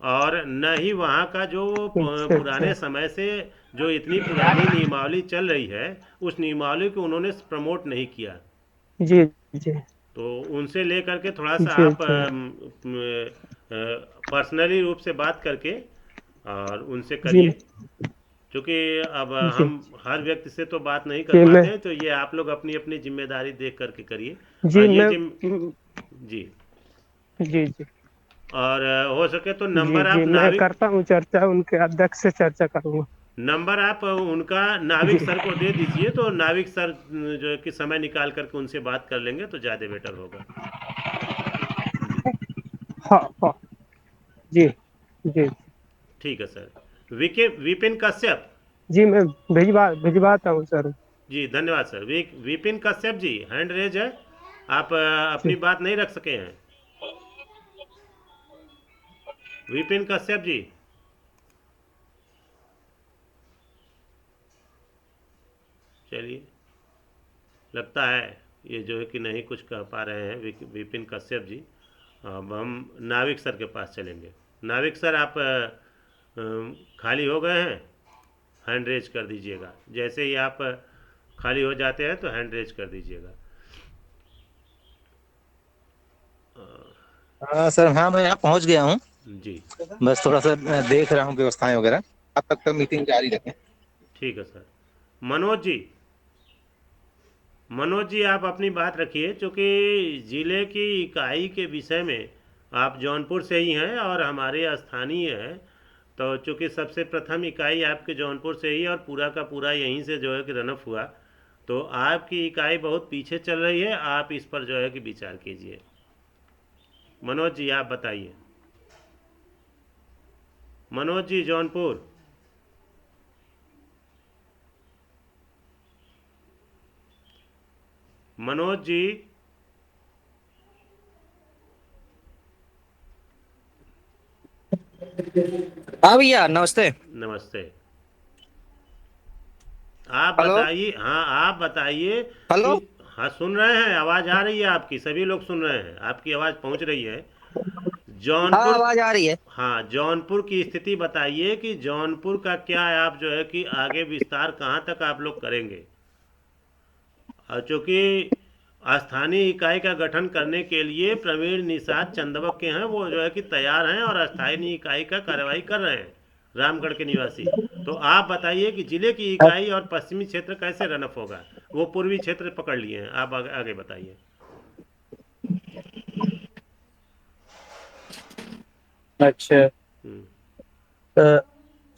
और न ही वहाँ का जो अच्छा अच्छा। पुराने समय से जो इतनी पुरानी नियमावली चल रही है, उस नियमावली को उन्होंने प्रमोट नहीं किया। जी जी तो उनसे लेकर के थोड़ा सा जी आप जी पर्सनली रूप से बात करके और उनसे जी करिए, क्योंकि अब जी हम हर व्यक्ति से तो बात नहीं कर जी। पाते हैं, तो ये आप लोग अपनी अपनी जिम्मेदारी देख करके करिए। जी ये मैं जिम जी, जी जी और हो सके तो जी नंबर जी आप मैं नाविक, करता हूँ चर्चा, उनके अध्यक्ष से चर्चा करूँगा। नंबर आप उनका नाविक जी सर को दे दीजिए, तो नाविक सर जो है कि समय निकाल करके उनसे बात कर लेंगे तो ज़्यादा बेटर होगा। जी हाँ हाँ। जी जी ठीक है सर। विपिन कश्यप। जी मैं भिजवाता हूँ सर। जी धन्यवाद sir. Vipin Kashyap ji, hand raise है, आप जी अपनी बात नहीं रख सके हैं। विपिन कश्यप जी, चलिए, लगता है ये जो है कि नहीं कुछ कह पा रहे हैं विपिन कश्यप जी। अब हम नाविक सर के पास चलेंगे। नाविक सर, आप खाली हो गए हैं? हैंड रेज कर दीजिएगा, जैसे ही आप खाली हो जाते हैं तो हैंड रेज कर दीजिएगा। हाँ सर, हाँ मैं यहाँ पहुँच गया हूँ। जी बस थोड़ा सा मैं देख रहा हूँ व्यवस्थाएं वगैरह। अब तक तो मीटिंग जारी रखें। ठीक है सर। मनोज जी, मनोज जी आप अपनी बात रखिए, क्योंकि ज़िले की इकाई के विषय में आप जौनपुर से ही हैं और हमारे स्थानीय हैं, तो चूँकि सबसे प्रथम इकाई आपके जौनपुर से ही और पूरा का पूरा यहीं से जो है कि रनअप हुआ, तो आपकी इकाई बहुत पीछे चल रही है, आप इस पर जो है कि विचार कीजिए। मनोज जी आप बताइए। मनोज जी जौनपुर। मनोज जी। हाँ भैया नमस्ते। नमस्ते। आप हेलो बताइए, हाँ आप बताइए कि, हेलो। हाँ सुन रहे हैं, आवाज़ आ रही है आपकी, सभी लोग सुन रहे हैं, आपकी आवाज़ पहुंच रही है। हाँ जौनपुर, आवाज आ रही है। हाँ जौनपुर की स्थिति बताइए कि जौनपुर का क्या है, आप जो है कि आगे विस्तार कहाँ तक आप लोग करेंगे। और चूँकि स्थानीय इकाई का गठन करने के लिए प्रवीण निषाद चंदवक के हैं, वो जो है कि तैयार हैं और स्थानीय इकाई का कार्रवाई कर रहे हैं, रामगढ़ के निवासी। तो आप बताइए कि जिले की इकाई और पश्चिमी क्षेत्र कैसे रनअप होगा। वो पूर्वी क्षेत्र पकड़ लिए हैं, आप आगे बताइए। अच्छा। हम्म,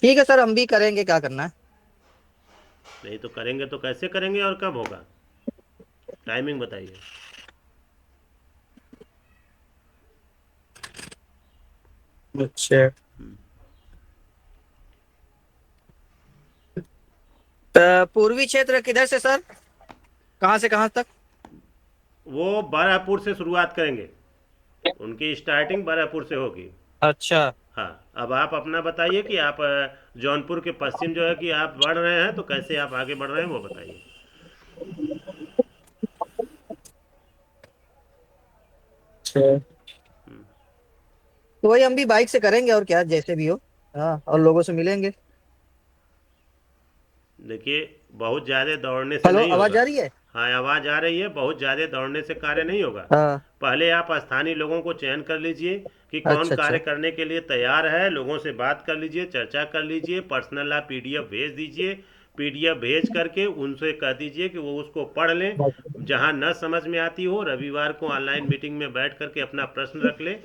ठीक है सर, हम भी करेंगे, क्या करना है। नहीं तो करेंगे तो कैसे करेंगे और कब होगा? टाइमिंग बताइए। अच्छा, तो पूर्वी क्षेत्र किधर से सर, कहाँ से कहाँ तक? वो बराहपुर से शुरुआत करेंगे, उनकी स्टार्टिंग बराहपुर से होगी। अच्छा। हाँ, अब आप अपना बताइए कि आप जौनपुर के पश्चिम जो है कि आप बढ़ रहे हैं, तो कैसे आप आगे बढ़ रहे हैं वो बताइए। अच्छा, तो वही हम भी बाइक से करेंगे और क्या, जैसे भी हो। हाँ, और लोगों से मिलेंगे। देखिए, बहुत ज़्यादा दौड़ने से हेलो, नहीं आवाज होगा। आ रही है? हाँ, आवाज़ आ रही है। बहुत ज़्यादा दौड़ने से कार्य नहीं होगा। हाँ। पहले आप स्थानीय लोगों को चयन कर लीजिए कि कौन अच्छा कार्य अच्छा। करने के लिए तैयार है। लोगों से बात कर लीजिए, चर्चा कर लीजिए, पर्सनल आप पीडीएफ भेज दीजिए। पीडीएफ भेज करके उनसे कह दीजिए कि वो उसको पढ़ लें। जहाँ न समझ में आती हो, रविवार को ऑनलाइन मीटिंग में बैठ करके अपना प्रश्न रख लें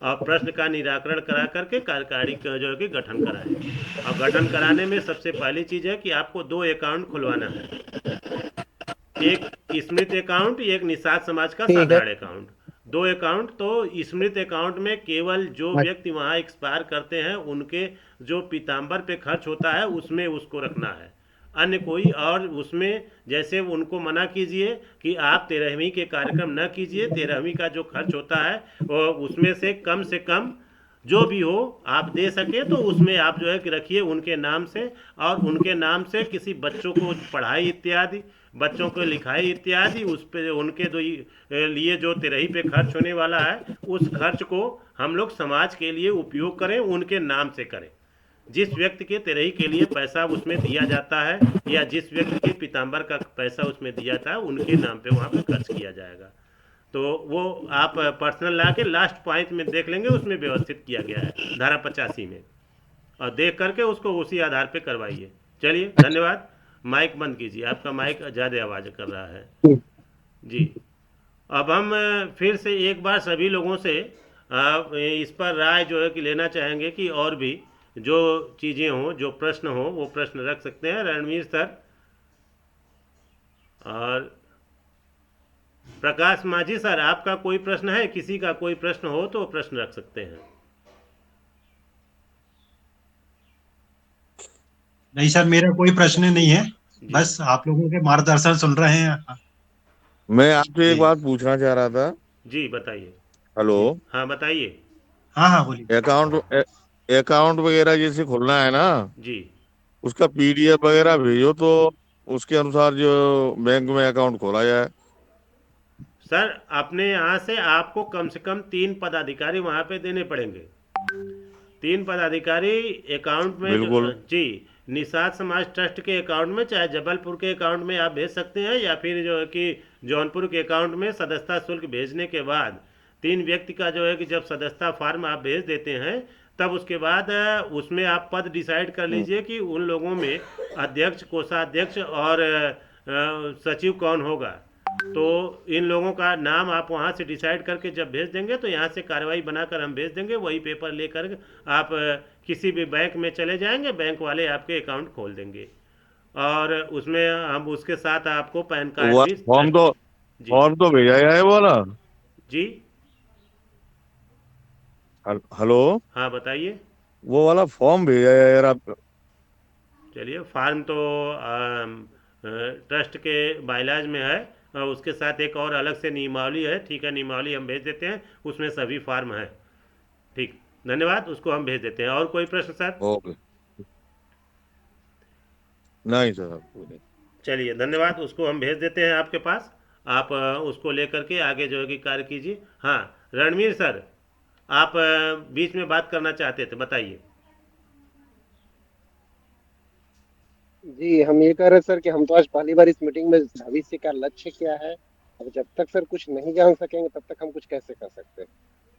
और प्रश्न का निराकरण करा करके कार्यकारिणी का जो है कि गठन कराएं। और गठन कराने में सबसे पहली चीज़ है कि आपको 2 अकाउंट खुलवाना है। एक स्मृत अकाउंट, एक निषाद समाज का ठीक है। साधारण अकाउंट। 2 अकाउंट। तो स्मृत अकाउंट में केवल जो व्यक्ति वहाँ एक्सपायर करते हैं उनके जो पीताम्बर पे खर्च होता है उसमें उसको रखना है। अन्य कोई और उसमें जैसे उनको मना कीजिए कि आप 13वीं के कार्यक्रम न कीजिए। 13वीं का जो खर्च होता है वो उसमें से कम जो भी हो आप दे सके तो उसमें आप जो है कि रखिए उनके नाम से। और उनके नाम से किसी बच्चों को पढ़ाई इत्यादि, बच्चों को लिखाई इत्यादि उस पे उनके लिए जो 13वीं पे खर्च होने वाला है उस खर्च को हम लोग समाज के लिए उपयोग करें, उनके नाम से करें। जिस व्यक्ति के 13वीं के लिए पैसा उसमें दिया जाता है या जिस व्यक्ति के पीताम्बर का पैसा उसमें दिया जाता है उनके नाम पे वहाँ पे खर्च किया जाएगा। तो वो आप पर्सनल ला के लास्ट पॉइंट में देख लेंगे, उसमें व्यवस्थित किया गया है धारा 85 में। और देख करके उसको उसी आधार पे करवाइए। चलिए, धन्यवाद। माइक बंद कीजिए, आपका माइक ज़्यादा आवाज़ कर रहा है जी। अब हम फिर से एक बार सभी लोगों से इस पर राय जो है कि लेना चाहेंगे कि और भी जो चीज़ें हों, जो प्रश्न हो वो प्रश्न रख सकते हैं रणवीर सर। और प्रकाश माझी सर, आपका कोई प्रश्न है? किसी का कोई प्रश्न हो तो प्रश्न रख सकते हैं। नहीं सर, मेरा कोई प्रश्न नहीं है, जी बस आप लोगों के मार्गदर्शन सुन रहे हैं। मैं आपसे एक जी बात पूछना चाह रहा था। जी, बताइए। हेलो। हाँ, बताइए। हाँ हाँ बोलिए। अकाउंट वगैरह जैसे खुलना है ना, जी उसका पीडीएफ वगैरह भेजो तो उसके अनुसार जो बैंक में अकाउंट खोला जाए। सर, अपने यहाँ से आपको कम से कम 3 पदाधिकारी वहाँ पे देने पड़ेंगे। 3 पदाधिकारी अकाउंट में जो बिल्कुल। जी, निषाद समाज ट्रस्ट के अकाउंट में, चाहे जबलपुर के अकाउंट में आप भेज सकते हैं या फिर जो है कि जौनपुर के अकाउंट में सदस्यता शुल्क भेजने के बाद 3 व्यक्ति का जो है कि जब सदस्यता फॉर्म आप भेज देते हैं तब उसके बाद उसमें आप पद डिसाइड कर लीजिए कि उन लोगों में अध्यक्ष, कोषाध्यक्ष और सचिव कौन होगा। तो इन लोगों का नाम आप वहाँ से डिसाइड करके जब भेज देंगे तो यहाँ से कार्रवाई बनाकर हम भेज देंगे। वही पेपर लेकर आप किसी भी बैंक में चले जाएंगे, बैंक वाले आपके अकाउंट खोल देंगे। और उसमें हम उसके साथ आपको पैन तो कार्ड वो भी जी फॉर्म तो भेजा जाए वो वाला। जी। हेलो। हाँ, बताइए। वो वाला फॉर्म भेजा जाए यार आप। चलिए, फार्म तो ट्रस्ट के बाइलाज में है और उसके साथ एक और अलग से नियमावली है। ठीक है, नियमावली हम भेज देते हैं, उसमें सभी फार्म हैं। ठीक, धन्यवाद, उसको हम भेज देते हैं। और कोई प्रश्न सर? ओके। नहीं सर। चलिए, धन्यवाद, उसको हम भेज देते हैं आपके पास। आप उसको लेकर के आगे जो है कि कार्य कीजिए। हाँ, रणवीर सर, आप बीच में बात करना चाहते थे, बताइए। जी हम ये कह रहे सर कि हम तो आज पहली बार इस मीटिंग में भविष्य का लक्ष्य क्या है, अब जब तक सर कुछ नहीं जान सकेंगे तब तक हम कुछ कैसे कर सकते हैं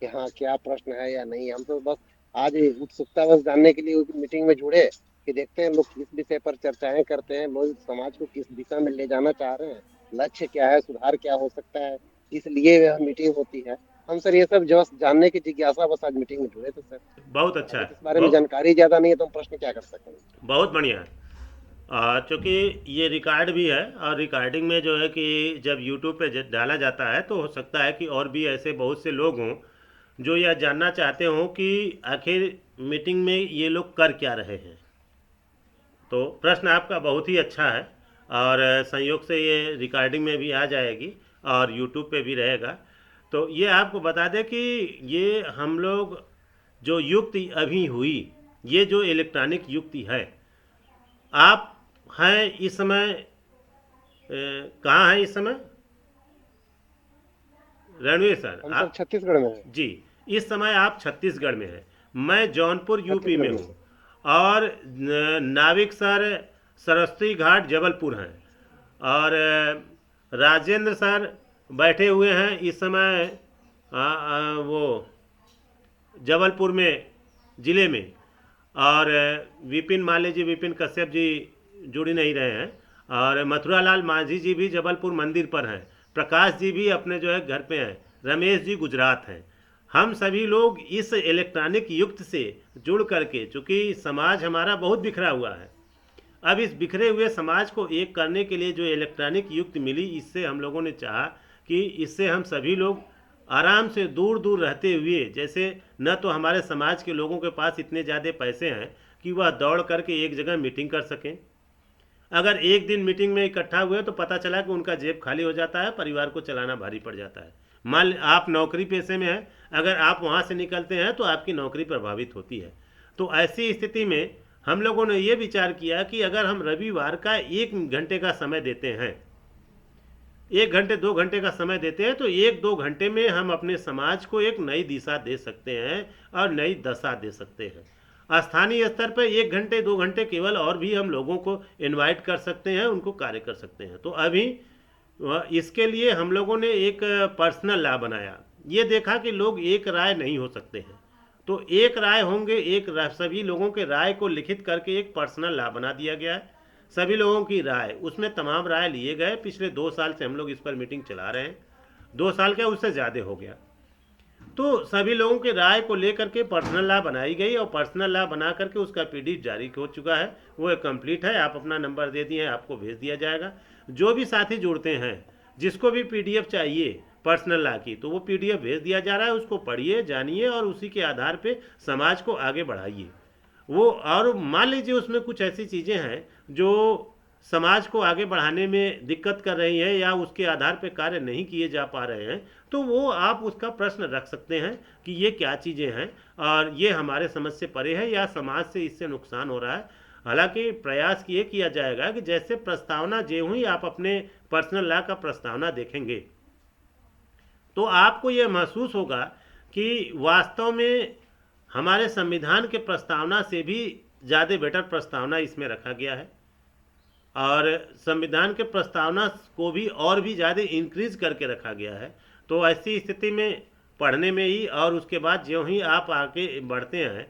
कि हाँ क्या प्रश्न है या नहीं। हम तो बस आज उत्सुकता बस जानने के लिए मीटिंग में जुड़े कि देखते हैं लोग किस विषय पर चर्चाएं करते हैं, लोग समाज को किस दिशा में ले जाना चाह रहे हैं, लक्ष्य क्या है, सुधार क्या हो सकता है, इसलिए यह मीटिंग होती है। हम सर ये सब जो जानने की जिज्ञासा बस आज मीटिंग में जुड़े थे सर। बहुत अच्छा अगर है, इस बारे में बहुत जानकारी ज्यादा नहीं है तो हम प्रश्न क्या कर सकेंगे। बहुत बढ़िया है। चूँकि ये रिकॉर्ड भी है और रिकॉर्डिंग में जो है कि जब यूट्यूब पे डाला जाता है तो हो सकता है कि और भी ऐसे बहुत से लोग हों जो यह जानना चाहते हों कि आखिर मीटिंग में ये लोग कर क्या रहे हैं। तो प्रश्न आपका बहुत ही अच्छा है और संयोग से ये रिकॉर्डिंग में भी आ जाएगी और यूट्यूब पे भी रहेगा। तो ये आपको बता दें कि ये हम लोग जो युक्ति अभी हुई, ये जो इलेक्ट्रॉनिक युक्ति है, आप हैं इस समय कहाँ हैं इस समय रणवीर सर? हम सर आप छत्तीसगढ़ में हैं। जी, इस समय आप छत्तीसगढ़ में हैं, मैं जौनपुर यूपी में छत्तीसगढ़ में हूँ और नाविक सर सरस्वती घाट जबलपुर हैं और राजेंद्र सर बैठे हुए हैं इस समय वो जबलपुर में ज़िले में, और विपिन माले जी, विपिन कश्यप जी जुड़ नहीं रहे हैं, और मथुरा लाल मांझी जी भी जबलपुर मंदिर पर हैं, प्रकाश जी भी अपने जो है घर पे हैं, रमेश जी गुजरात हैं। हम सभी लोग इस इलेक्ट्रॉनिक युक्त से जुड़ करके, चूँकि समाज हमारा बहुत बिखरा हुआ है, अब इस बिखरे हुए समाज को एक करने के लिए जो इलेक्ट्रॉनिक युक्त मिली, इससे हम लोगों ने चाहा कि इससे हम सभी लोग आराम से दूर दूर रहते हुए, जैसे न तो हमारे समाज के लोगों के पास इतने ज़्यादा पैसे हैं कि वह दौड़ करके एक जगह मीटिंग कर सकें। अगर एक दिन मीटिंग में इकट्ठा हुए तो पता चला कि उनका जेब खाली हो जाता है, परिवार को चलाना भारी पड़ जाता है। मान आप नौकरी पेशे में हैं, अगर आप वहाँ से निकलते हैं तो आपकी नौकरी प्रभावित होती है। तो ऐसी स्थिति में हम लोगों ने ये विचार किया कि अगर हम रविवार का 1 घंटे का समय देते हैं, 1 घंटे 2 घंटे का समय देते हैं, तो 1-2 घंटे में हम अपने समाज को एक नई दिशा दे सकते हैं और नई दशा दे सकते हैं। स्थानीय स्तर पर 1 घंटे 2 घंटे केवल और भी हम लोगों को इनवाइट कर सकते हैं, उनको कार्य कर सकते हैं। तो अभी इसके लिए हम लोगों ने एक पर्सनल लॉ बनाया। ये देखा कि लोग एक राय नहीं हो सकते हैं, तो एक राय होंगे, सभी लोगों के राय को लिखित करके एक पर्सनल लॉ बना दिया गया है। सभी लोगों की राय, उसमें तमाम राय लिए गए। पिछले 2 साल से हम लोग इस पर मीटिंग चला रहे हैं, 2 साल क्या उससे ज़्यादा हो गया। तो सभी लोगों के राय को लेकर के पर्सनल लॉ बनाई गई और पर्सनल लॉ बना करके उसका पीडीएफ जारी हो चुका है, वो कंप्लीट है। आप अपना नंबर दे दिए, आपको भेज दिया जाएगा। जो भी साथी जुड़ते हैं, जिसको भी पीडीएफ चाहिए पर्सनल लॉ की, तो वो पीडीएफ भेज दिया जा रहा है। उसको पढ़िए, जानिए और उसी के आधार पे समाज को आगे बढ़ाइए। वो और मान लीजिए उसमें कुछ ऐसी चीज़ें हैं जो समाज को आगे बढ़ाने में दिक्कत कर रही है या उसके आधार पे कार्य नहीं किए जा पा रहे हैं, तो वो आप उसका प्रश्न रख सकते हैं कि ये क्या चीज़ें हैं और ये हमारे समझ से परे है या समाज से इससे नुकसान हो रहा है। हालांकि प्रयास ये किया जाएगा कि जैसे प्रस्तावना जो ही आप अपने पर्सनल लॉ का प्रस्तावना देखेंगे तो आपको ये महसूस होगा कि वास्तव में हमारे संविधान के प्रस्तावना से भी ज़्यादा बेटर प्रस्तावना इसमें रखा गया है और संविधान के प्रस्तावना को भी और भी ज़्यादा इंक्रीज करके रखा गया है। तो ऐसी स्थिति में पढ़ने में ही और उसके बाद ज्यों ही आप आगे बढ़ते हैं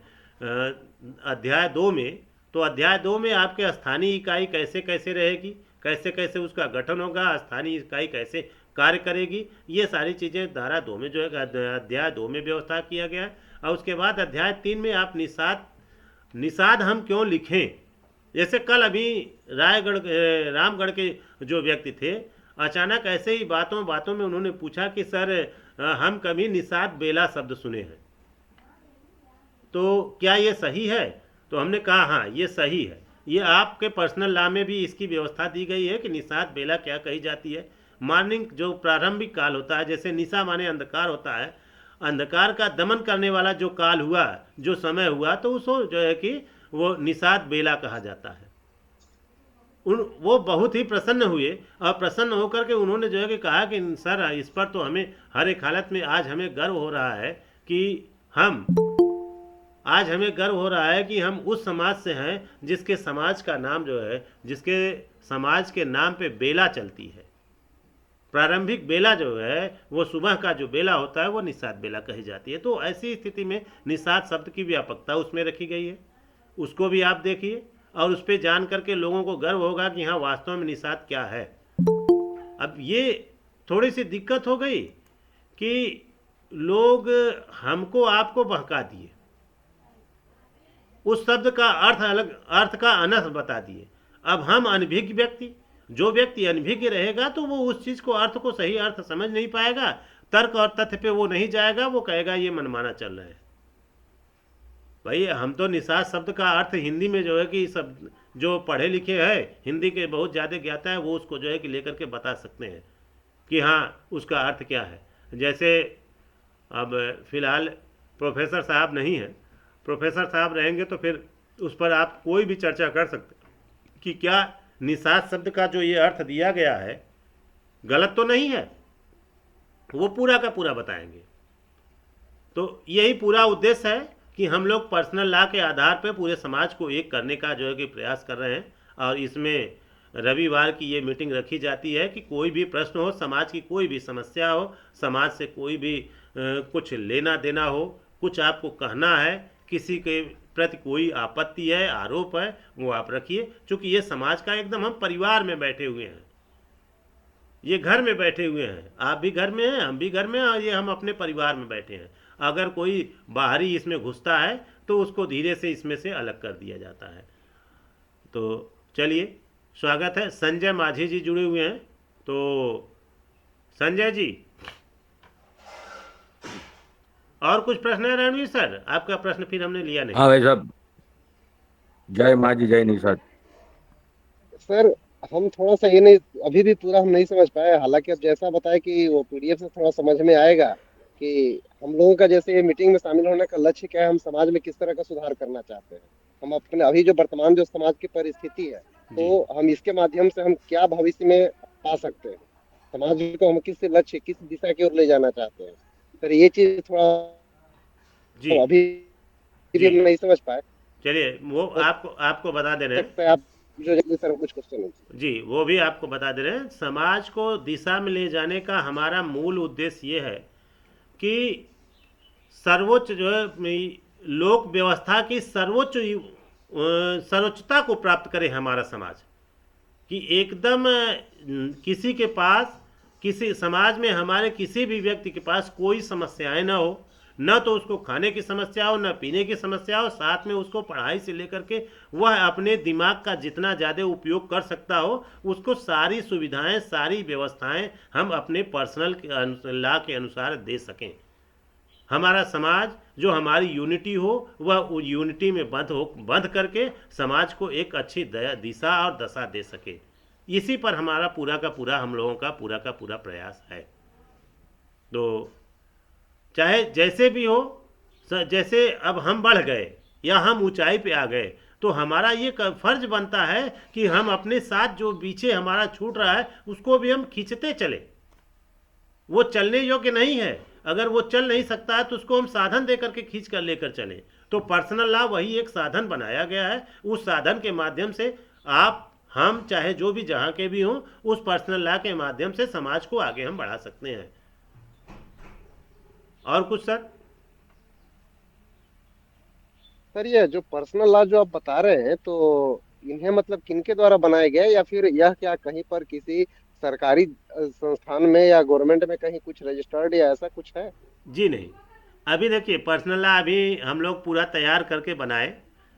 अध्याय 2 में, तो अध्याय 2 में आपके स्थानीय इकाई कैसे कैसे रहेगी, कैसे कैसे उसका गठन होगा, स्थानीय इकाई कैसे कार्य करेगी, ये सारी चीज़ें धारा 2 में जो है अध्याय 2 में व्यवस्था किया गया है। और उसके बाद अध्याय 3 में आप निषाद हम क्यों लिखें। जैसे कल अभी रामगढ़ के जो व्यक्ति थे, अचानक ऐसे ही बातों में उन्होंने पूछा कि सर हम कभी निषाद बेला शब्द सुने हैं, तो क्या ये सही है। तो हमने कहा हाँ ये सही है, ये आपके पर्सनल लॉ में भी इसकी व्यवस्था दी गई है कि निषाद बेला क्या कही जाती है। मॉर्निंग जो प्रारंभिक काल होता है, जैसे निशा माने अंधकार होता है, अंधकार का दमन करने वाला जो काल हुआ, जो समय हुआ, तो उसको जो है कि वो निषाद बेला कहा जाता है। वो बहुत ही प्रसन्न हुए और प्रसन्न होकर के उन्होंने जो है कि कहा कि सर इस पर तो हमें हर एक हालत में आज हमें गर्व हो रहा है कि हम उस समाज से हैं जिसके समाज का नाम जो है, जिसके समाज के नाम पे बेला चलती है। प्रारंभिक बेला जो है वो सुबह का जो बेला होता है वो निषाद बेला कही जाती है। तो ऐसी स्थिति में निषाद शब्द की व्यापकता उसमें रखी गई है, उसको भी आप देखिए और उस पर जान करके लोगों को गर्व होगा कि हाँ वास्तव में निषाद क्या है। अब ये थोड़ी सी दिक्कत हो गई कि लोग हमको आपको बहका दिए, उस शब्द का अर्थ अलग, अर्थ का अनर्थ बता दिए। अब हम अनभिज्ञ व्यक्ति, जो व्यक्ति अनभिज्ञ रहेगा तो वो उस चीज को, अर्थ को सही अर्थ समझ नहीं पाएगा, तर्क और तथ्य पे वो नहीं जाएगा, वो कहेगा ये मनमाना चल रहा है। भाई हम तो निषाद शब्द का अर्थ हिंदी में जो है कि सब जो पढ़े लिखे हैं, हिंदी के बहुत ज़्यादा ज्ञाता है, वो उसको जो है कि लेकर के बता सकते हैं कि हाँ उसका अर्थ क्या है। जैसे अब फिलहाल प्रोफेसर साहब नहीं हैं, प्रोफेसर साहब रहेंगे तो फिर उस पर आप कोई भी चर्चा कर सकते कि क्या निषाद शब्द का जो ये अर्थ दिया गया है गलत तो नहीं है, वो पूरा का पूरा बताएंगे। तो यही पूरा उद्देश्य है कि हम लोग पर्सनल लॉ के आधार पर पूरे समाज को एक करने का जो है कि प्रयास कर रहे हैं। और इसमें रविवार की ये मीटिंग रखी जाती है कि कोई भी प्रश्न हो, समाज की कोई भी समस्या हो, समाज से कोई भी कुछ लेना देना हो, कुछ आपको कहना है, किसी के प्रति कोई आपत्ति है, आरोप है, वो आप रखिए। चूँकि ये समाज का एकदम हम परिवार में बैठे हुए हैं, ये घर में बैठे हुए हैं, आप भी घर में हैं, हम भी घर में हैं, और ये हम अपने परिवार में बैठे हैं। अगर कोई बाहरी इसमें घुसता है तो उसको धीरे से इसमें से अलग कर दिया जाता है। तो चलिए, स्वागत है। संजय माझी जी जुड़े हुए हैं, तो संजय जी और कुछ प्रश्न है रणवीर सर? आपका प्रश्न फिर हमने लिया नहीं। हाँ भाई साहब, जय माँ जी, जय निषाद। सर हम थोड़ा सा ये नहीं, अभी भी पूरा हम नहीं समझ पाए। हालांकि अब जैसा बताया कि वो पीडीएफ से थोड़ा समझ में आएगा कि हम लोगों का जैसे ये मीटिंग में शामिल होने का लक्ष्य क्या है, हम समाज में किस तरह का सुधार करना चाहते हैं, हम अपने अभी जो वर्तमान जो समाज की परिस्थिति है, तो हम इसके माध्यम से हम क्या भविष्य में पा सकते हैं, समाज को हम किस लक्ष्य, किस दिशा की ओर ले जाना चाहते हैं। सर ये चीज थोड़ा जी अभी भी हम नहीं समझ पाए। चलिए, वो आपको बता दे रहे हैं। आप जो सर कुछ क्वेश्चन जी, वो भी आपको बता दे रहे हैं। समाज को दिशा में ले जाने का हमारा मूल उद्देश्य ये है कि सर्वोच्च जो है लोक व्यवस्था की सर्वोच्चता को प्राप्त करे हमारा समाज, कि एकदम किसी के पास, किसी समाज में हमारे किसी भी व्यक्ति के पास कोई समस्याएं ना हो, न तो उसको खाने की समस्या हो, न पीने की समस्या हो, साथ में उसको पढ़ाई से लेकर के वह अपने दिमाग का जितना ज़्यादा उपयोग कर सकता हो, उसको सारी सुविधाएं, सारी व्यवस्थाएं हम अपने पर्सनल लॉ के अनुसार दे सकें। हमारा समाज जो हमारी यूनिटी हो, वह यूनिटी में बंध करके समाज को एक अच्छी दिशा और दशा दे सके। इसी पर हमारा पूरा का पूरा, हम लोगों का पूरा प्रयास है। तो चाहे जैसे भी हो, जैसे अब हम बढ़ गए या हम ऊंचाई पे आ गए, तो हमारा ये फर्ज बनता है कि हम अपने साथ जो पीछे हमारा छूट रहा है उसको भी हम खींचते चले। वो चलने योग्य नहीं है, अगर वो चल नहीं सकता है तो उसको हम साधन दे करके खींच कर लेकर चलें। तो पर्सनल लॉ वही एक साधन बनाया गया है। उस साधन के माध्यम से आप, हम, चाहे जो भी जहाँ के भी हों, उस पर्सनल लॉ के माध्यम से समाज को आगे हम बढ़ा सकते हैं। और कुछ सर? सर ये जो पर्सनल लॉ जो आप बता रहे हैं, तो इन्हें मतलब किनके द्वारा बनाया गया है, या फिर यह क्या कहीं पर किसी सरकारी संस्थान में या गवर्नमेंट में कहीं कुछ रजिस्टर्ड या ऐसा कुछ है? जी नहीं, अभी देखिए पर्सनल लॉ अभी हम लोग पूरा तैयार करके बनाए।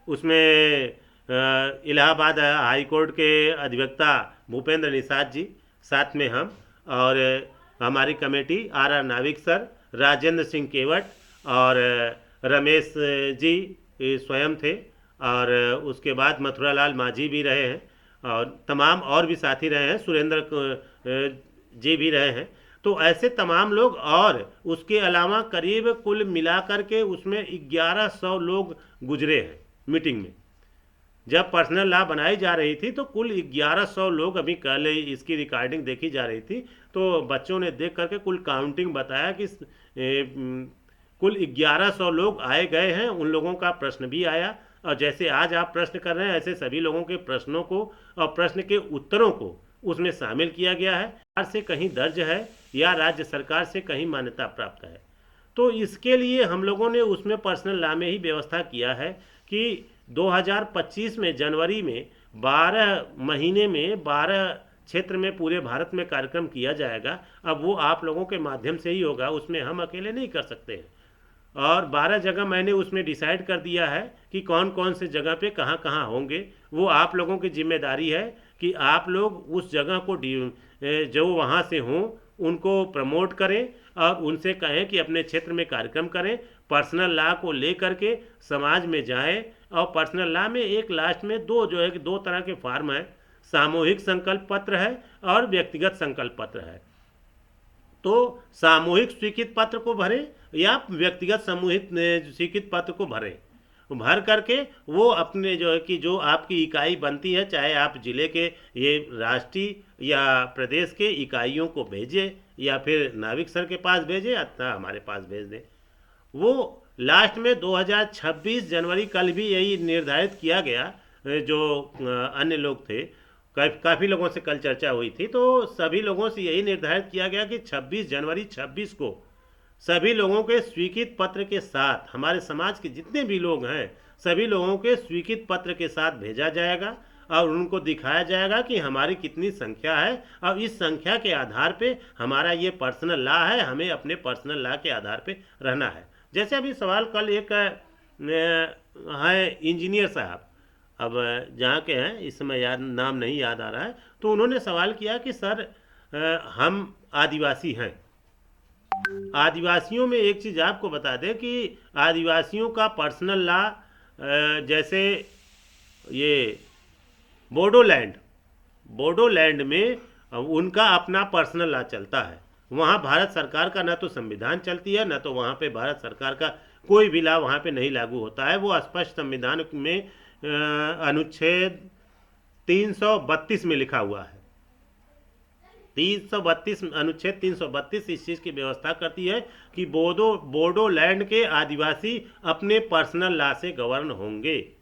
उसमें इलाहाबाद हाई कोर्ट के अधिवक्ता भूपेंद्र निषाद जी, साथ में हम, और हमारी कमेटी आर नाविक सर, राजेंद्र सिंह केवट और रमेश जी स्वयं थे, और उसके बाद मथुरालाल माझी भी रहे हैं, और तमाम और भी साथी रहे हैं, सुरेंद्र जी भी रहे हैं। तो ऐसे तमाम लोग, और उसके अलावा करीब कुल मिलाकर के उसमें 1100 लोग गुजरे हैं मीटिंग में। जब पर्सनल लॉ बनाई जा रही थी तो कुल 1100 लोग, अभी कल इसकी रिकॉर्डिंग देखी जा रही थी, तो बच्चों ने देख करके कुल काउंटिंग बताया कि कुल 1100 लोग आए गए हैं। उन लोगों का प्रश्न भी आया, और जैसे आज आप प्रश्न कर रहे हैं, ऐसे सभी लोगों के प्रश्नों को और प्रश्न के उत्तरों को उसमें शामिल किया गया है। सरकार से कहीं दर्ज है या राज्य सरकार से कहीं मान्यता प्राप्त है। तो इसके लिए हम लोगों ने उसमें पर्सनल लॉ में ही व्यवस्था किया है कि 2025 में जनवरी में 12 महीने में 12 क्षेत्र में पूरे भारत में कार्यक्रम किया जाएगा, अब वो आप लोगों के माध्यम से ही होगा, उसमें हम अकेले नहीं कर सकते हैं। और 12 जगह मैंने उसमें डिसाइड कर दिया है कि कौन कौन से जगह पे कहाँ कहाँ होंगे। वो आप लोगों की जिम्मेदारी है कि आप लोग उस जगह को जो वहाँ से हों उनको प्रमोट करें और उनसे कहें कि अपने क्षेत्र में कार्यक्रम करें। पर्सनल लॉ को ले करके समाज में जाएं। और पर्सनल लॉ में एक लास्ट में दो तरह के फॉर्म है, सामूहिक संकल्प पत्र है और व्यक्तिगत संकल्प पत्र है। तो सामूहिक स्वीकृत पत्र को भरें या व्यक्तिगत समूहित स्वीकृत पत्र को भरें। भर करके वो अपने जो है कि जो आपकी इकाई बनती है, चाहे आप जिले के ये राष्ट्रीय या प्रदेश के इकाइयों को भेजें या फिर नाविक सर के पास भेजें अथवा हमारे पास भेज दें। वो लास्ट में 2026 जनवरी, कल भी यही निर्धारित किया गया, जो अन्य लोग थे, काफ़ी लोगों से कल चर्चा हुई थी, तो सभी लोगों से यही निर्धारित किया गया कि 26 जनवरी 26 को सभी लोगों के स्वीकृत पत्र के साथ, हमारे समाज के जितने भी लोग हैं सभी लोगों के स्वीकृत पत्र के साथ भेजा जाएगा और उनको दिखाया जाएगा कि हमारी कितनी संख्या है और इस संख्या के आधार पे हमारा ये पर्सनल लॉ है, हमें अपने पर्सनल लॉ के आधार पे रहना है। जैसे अभी सवाल कल एक है इंजीनियर साहब, अब जहाँ के हैं इस समय नाम नहीं याद आ रहा है, तो उन्होंने सवाल किया कि सर हम आदिवासी हैं, आदिवासियों में एक चीज़ आपको बता दें कि आदिवासियों का पर्सनल लॉ, जैसे ये बोडोलैंड में उनका अपना पर्सनल लॉ चलता है। वहाँ भारत सरकार का ना तो संविधान चलती है, ना तो वहाँ पे भारत सरकार का कोई भी लॉ वहाँ पे नहीं लागू होता है। वो स्पष्ट संविधान में अनुच्छेद 332 में लिखा हुआ है। 332 अनुच्छेद 332 इस चीज़ की व्यवस्था करती है कि बोडोलैंड के आदिवासी अपने पर्सनल लॉ से गवर्न होंगे।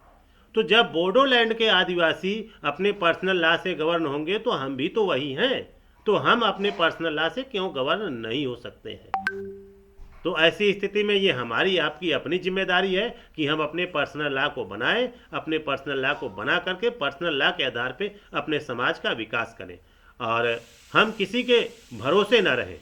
तो जब बोडोलैंड के आदिवासी अपने पर्सनल लॉ से गवर्न होंगे तो हम भी तो वही हैं, तो हम अपने पर्सनल लॉ से क्यों गवर्न नहीं हो सकते हैं। तो ऐसी स्थिति में ये हमारी आपकी अपनी जिम्मेदारी है कि हम अपने पर्सनल लॉ को बनाएं, अपने पर्सनल लॉ को बना करके पर्सनल लॉ के आधार पे अपने समाज का विकास करें और हम किसी के भरोसे न रहें।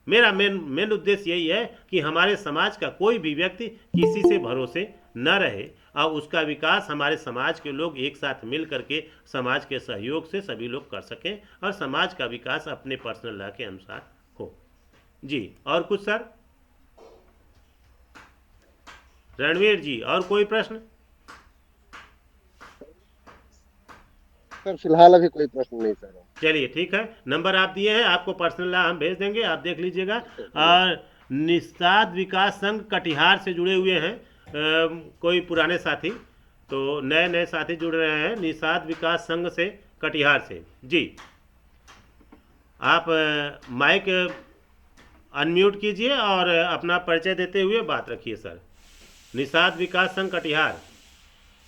मेरा मेन उद्देश्य यही है कि हमारे समाज का कोई भी व्यक्ति किसी से भरोसे न रहे और उसका विकास हमारे समाज के लोग एक साथ मिल करके समाज के सहयोग से सभी लोग कर सकें और समाज का विकास अपने पर्सनल लॉ के अनुसार हो। जी, और कुछ सर? रणवीर जी, और कोई प्रश्न? सर फिलहाल अभी कोई प्रश्न नहीं सर। चलिए ठीक है, नंबर आप दिए हैं, आपको पर्सनल लॉ हम भेज देंगे, आप देख लीजिएगा। और निषाद विकास संघ कटिहार से जुड़े हुए हैं कोई पुराने साथी, तो नए साथी जुड़ रहे हैं निषाद विकास संघ से कटिहार से। जी, आप माइक अनम्यूट कीजिए और अपना परिचय देते हुए बात रखिए सर। निषाद विकास संघ कटिहार,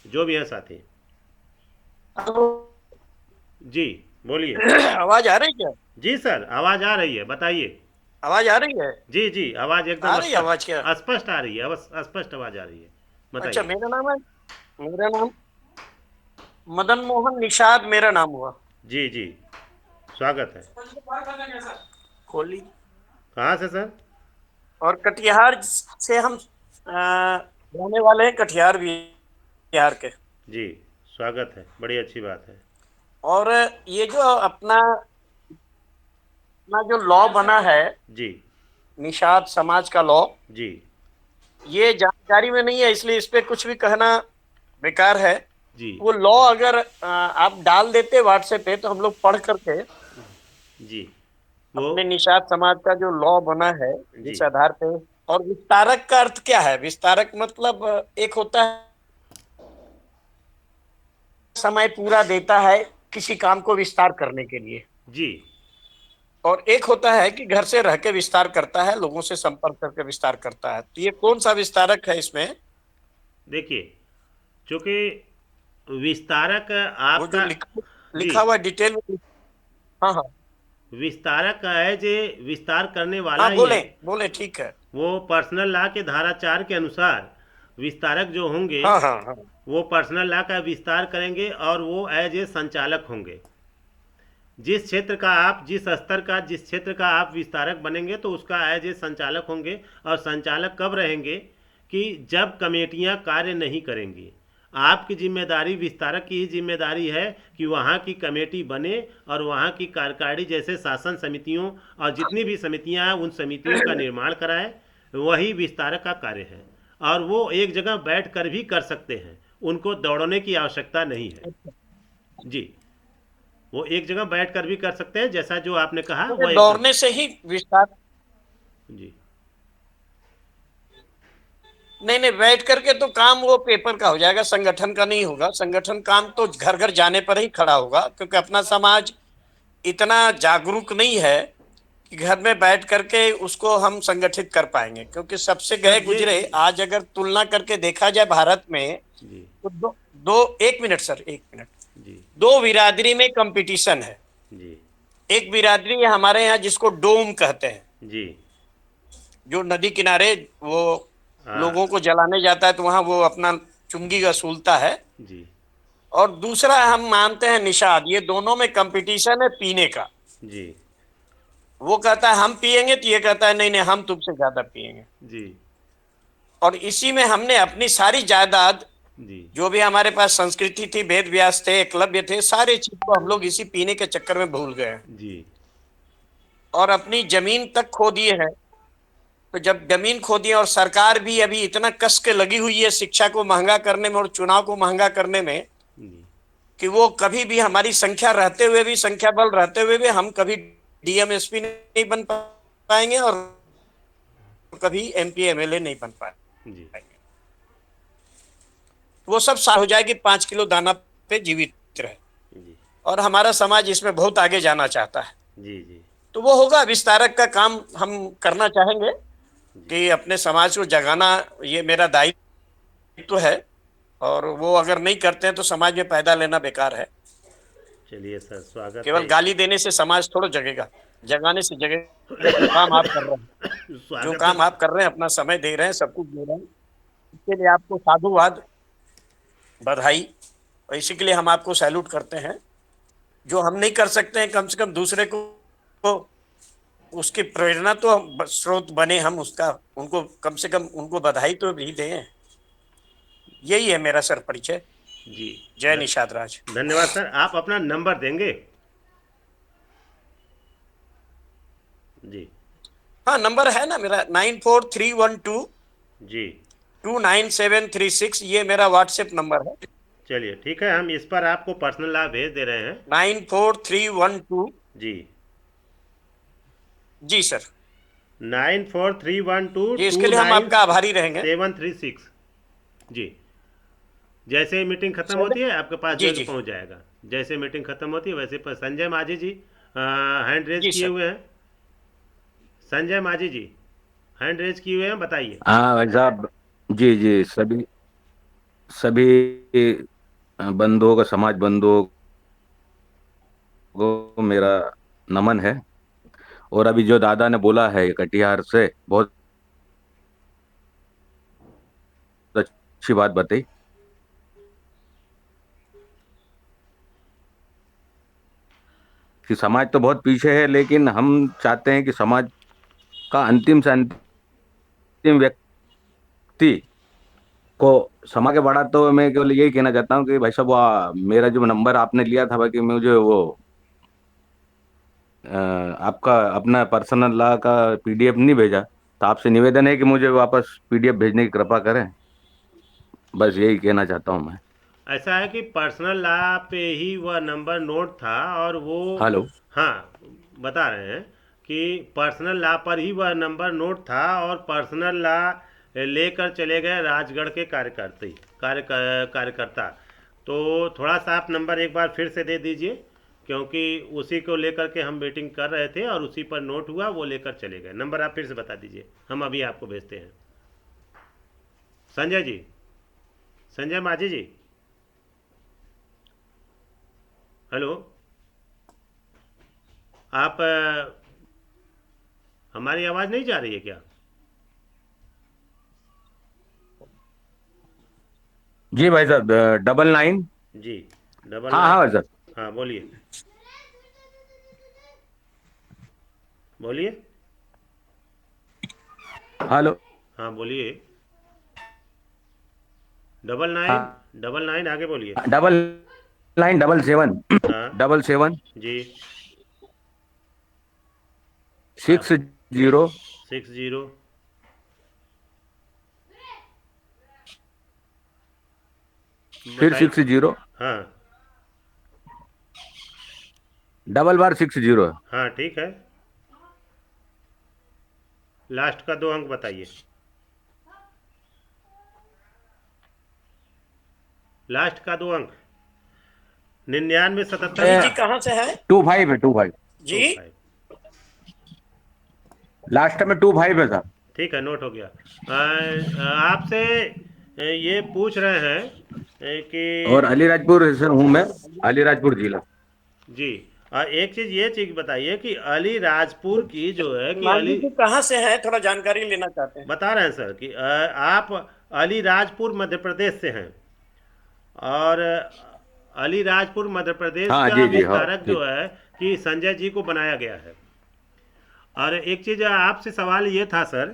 जो भी हैं साथी। जी बोलिए। आवाज आ रही है? जी सर, आवाज आ रही है, बताइए। आवाज आ रही है? जी जी, आवाज एकदम आ रही है। आवाज क्या स्पष्ट आ रही है, स्पष्ट आवाज आ रही है, बताइए। अच्छा, मेरा नाम मदन मोहन निषाद मेरा नाम हुआ। जी जी, स्वागत है। कोहली। कहाँ से सर? और कटिहार से हम रहने वाले हैं, कटिहार बिहार के। जी, स्वागत है, बड़ी अच्छी बात है। और ये जो अपना जो लॉ बना है जी, निषाद समाज का लॉ, जी, ये जानकारी में नहीं है, इसलिए इस पे कुछ भी कहना बेकार है जी। वो लॉ अगर आप डाल देते व्हाट्सएप पे तो हम लोग पढ़ करके जी अपने निषाद समाज का जो लॉ बना है जिस आधार पे। और विस्तारक का अर्थ क्या है? विस्तारक मतलब एक होता है समय पूरा देता है किसी काम को विस्तार करने के लिए जी, और एक होता है कि घर से रह के विस्तार करता है, लोगों से संपर्क करके विस्तार करता है। तो ये कौन सा विस्तारक है इसमें? देखिए, चूंकि विस्तारक आपका लिखा हुआ डिटेल में। हाँ, विस्तारक है जो विस्तार करने वाला। हाँ, बोले ठीक है। वो पर्सनल लॉ के धारा 4 के अनुसार विस्तारक जो होंगे, हाँ। वो पर्सनल लॉ का विस्तार करेंगे और वो एज ए संचालक होंगे। जिस क्षेत्र का आप जिस स्तर का जिस क्षेत्र का आप विस्तारक बनेंगे तो उसका एज ए संचालक होंगे। और संचालक कब रहेंगे कि जब कमेटियां कार्य नहीं करेंगी। आपकी जिम्मेदारी विस्तारक की ही जिम्मेदारी है कि वहाँ की कमेटी बने और वहाँ की कार्यकारिणी जैसे शासन समितियों और जितनी भी समितियां हैं उन समितियों का निर्माण कराए। वही विस्तारक का कार्य है। और वो एक जगह बैठ कर भी कर सकते हैं, उनको दौड़ने की आवश्यकता नहीं है जी। वो एक जगह बैठ कर भी कर सकते हैं, जैसा जो आपने कहा वो एकदम दौड़ने से ही विस्तार जी। नहीं बैठ करके तो काम वो पेपर का हो जाएगा, संगठन का नहीं होगा। संगठन काम तो घर घर जाने पर ही खड़ा होगा, क्योंकि अपना समाज इतना जागरूक नहीं है कि घर में बैठ करके उसको हम संगठित कर पाएंगे। क्योंकि सबसे गए गुजरे आज अगर तुलना करके देखा जाए भारत में जी तो दो एक मिनट सर, एक मिनट। जी दो बिरादरी में कंपटीशन है। जी एक बिरादरी है हमारे यहाँ जिसको डोम कहते हैं, जी जो नदी किनारे वो हाँ लोगों को जलाने जाता है तो वहां वो अपना चुंगी वसूलता है। जी और दूसरा हम मानते हैं निषाद। ये दोनों में कंपटीशन है पीने का। जी वो कहता है हम पिएंगे तो ये कहता है नहीं नहीं हम तुमसे ज्यादा पिएंगे। जी और इसी में हमने अपनी सारी जायदाद, जी जो भी हमारे पास संस्कृति थी, वेद व्यास थे, एकलव्य थे, सारे चीज को हम लोग इसी पीने के चक्कर में भूल गए हैं जी और अपनी जमीन तक खो दिए हैं। तो जब जमीन खो दिए और सरकार भी अभी इतना कस के लगी हुई है शिक्षा को महंगा करने में और चुनाव को महंगा करने में जी कि वो कभी भी हमारी संख्या रहते हुए भी, संख्या बल रहते हुए भी हम कभी डीएमएसपी नहीं बन पाएंगे और कभी एमपी एमएलए नहीं बन पाएंगे। जी वो सब हो जाएगी 5 किलो दाना पे जीवित रहे। जी और हमारा समाज इसमें बहुत आगे जाना चाहता है। जी जी तो वो होगा, विस्तारक का काम हम करना चाहेंगे कि अपने समाज को जगाना, ये मेरा दायित्व है। और वो अगर नहीं करते हैं तो समाज में पैदा लेना बेकार है। चलिए सर, स्वागत केवल है। गाली देने से समाज थोड़ा जगेगा, जगाने से जगेगा। जो काम आप कर रहे हैं, जो स्वागत काम है। आप कर रहे हैं, अपना समय दे रहे हैं, सब कुछ दे रहे हैं, इसके लिए आपको साधुवाद, बधाई। और इसी के लिए हम आपको सैल्यूट करते हैं। जो हम नहीं कर सकते हैं, कम से कम दूसरे को उसकी प्रेरणा तो स्रोत बने हम उसका, उनको कम से कम उनको बधाई तो भी दें। यही है मेरा सर परिचय। जी जय निषाद राज। धन्यवाद सर। आप अपना नंबर देंगे? जी हाँ, नंबर है ना मेरा 9431 जी 29736। ये मेरा व्हाट्सएप नंबर है। चलिए ठीक है, हम इस पर आपको पर्सनल लाभ भेज दे रहे हैं। 94312। जी जी सर, 94312 जी इसके लिए हम आपका आभारी रहेंगे। 736। जी जैसे ही मीटिंग खत्म होती है आपके पास जी, जो जी। पहुंच जाएगा। जैसे मीटिंग खत्म होती है वैसे पर संजय माझी जी हैंड रेज जी किए सर। हुए हैं। संजय माझी जी हैंड रेज किए हुए हैं, बताइए। हाँ भाई साहब, जी जी, सभी सभी बंधुओं को, समाज बंधुओं को मेरा नमन है। और अभी जो दादा ने बोला है कटिहार से, बहुत अच्छी बात बताई कि समाज तो बहुत पीछे है, लेकिन हम चाहते हैं कि समाज का अंतिम से अंतिम व्यक्ति को समाज के बढ़ा। तो मैं केवल यही कहना चाहता हूँ कि भाई साहब, मेरा जो नंबर आपने लिया था, बाकी मुझे वो आपका अपना पर्सनल लॉ का पीडीएफ नहीं भेजा, तो आपसे निवेदन है कि मुझे वापस पीडीएफ भेजने की कृपा करें। बस यही कहना चाहता हूँ मैं। ऐसा है कि पर्सनल लॉ पे ही वह नंबर नोट था और वो हेलो। हाँ बता रहे हैं कि पर्सनल लॉ पर ही वह नंबर नोट था और पर्सनल लॉ लेकर चले गए राजगढ़ के कार्यकर्ता। तो थोड़ा सा आप नंबर एक बार फिर से दे दीजिए, क्योंकि उसी को लेकर के हम मीटिंग कर रहे थे और उसी पर नोट हुआ, वो लेकर चले गए। नंबर आप फिर से बता दीजिए, हम अभी आपको भेजते हैं। संजय जी, संजय माझी जी, हेलो। आप हमारी आवाज़ नहीं जा रही है क्या? जी भाई साहब, 99। जी 99। हाँ हाँ भाई साहब, हाँ बोलिए। बोलिए। हेलो। हाँ बोलिए। 99 हाँ, 99 आगे बोलिए। 9977 हाँ 77 जी। 60 60 फिर बताइए। 60 हाँ डबल बार 60। हाँ ठीक है, लास्ट का 2 अंक बताइए। लास्ट का 2 अंक 9977 जी था। जी, कहाँ से है 25 है, 25। जी? 25 लास्ट में 25 है सर। ठीक है, नोट हो गया। आपसे ये पूछ रहे हैं और कि अलीराजपुर सर हूँ मैं, अलीराजपुर जिला। जी, एक चीज़ ये चीज़ बताइए कि अलीराजपुर की जो है कि मानवी जी कहाँ से है, थोड़ा जानकारी लेना चाहते हैं। बता रहे हैं सर कि आप अलीराजपुर मध्य प्रदेश से हैं, और अलीराजपुर मध्य प्रदेश हाँ का जी जी, हाँ विस्तारक जी। जो है कि संजय जी को बनाया गया है। और एक चीज़ आपसे सवाल ये था सर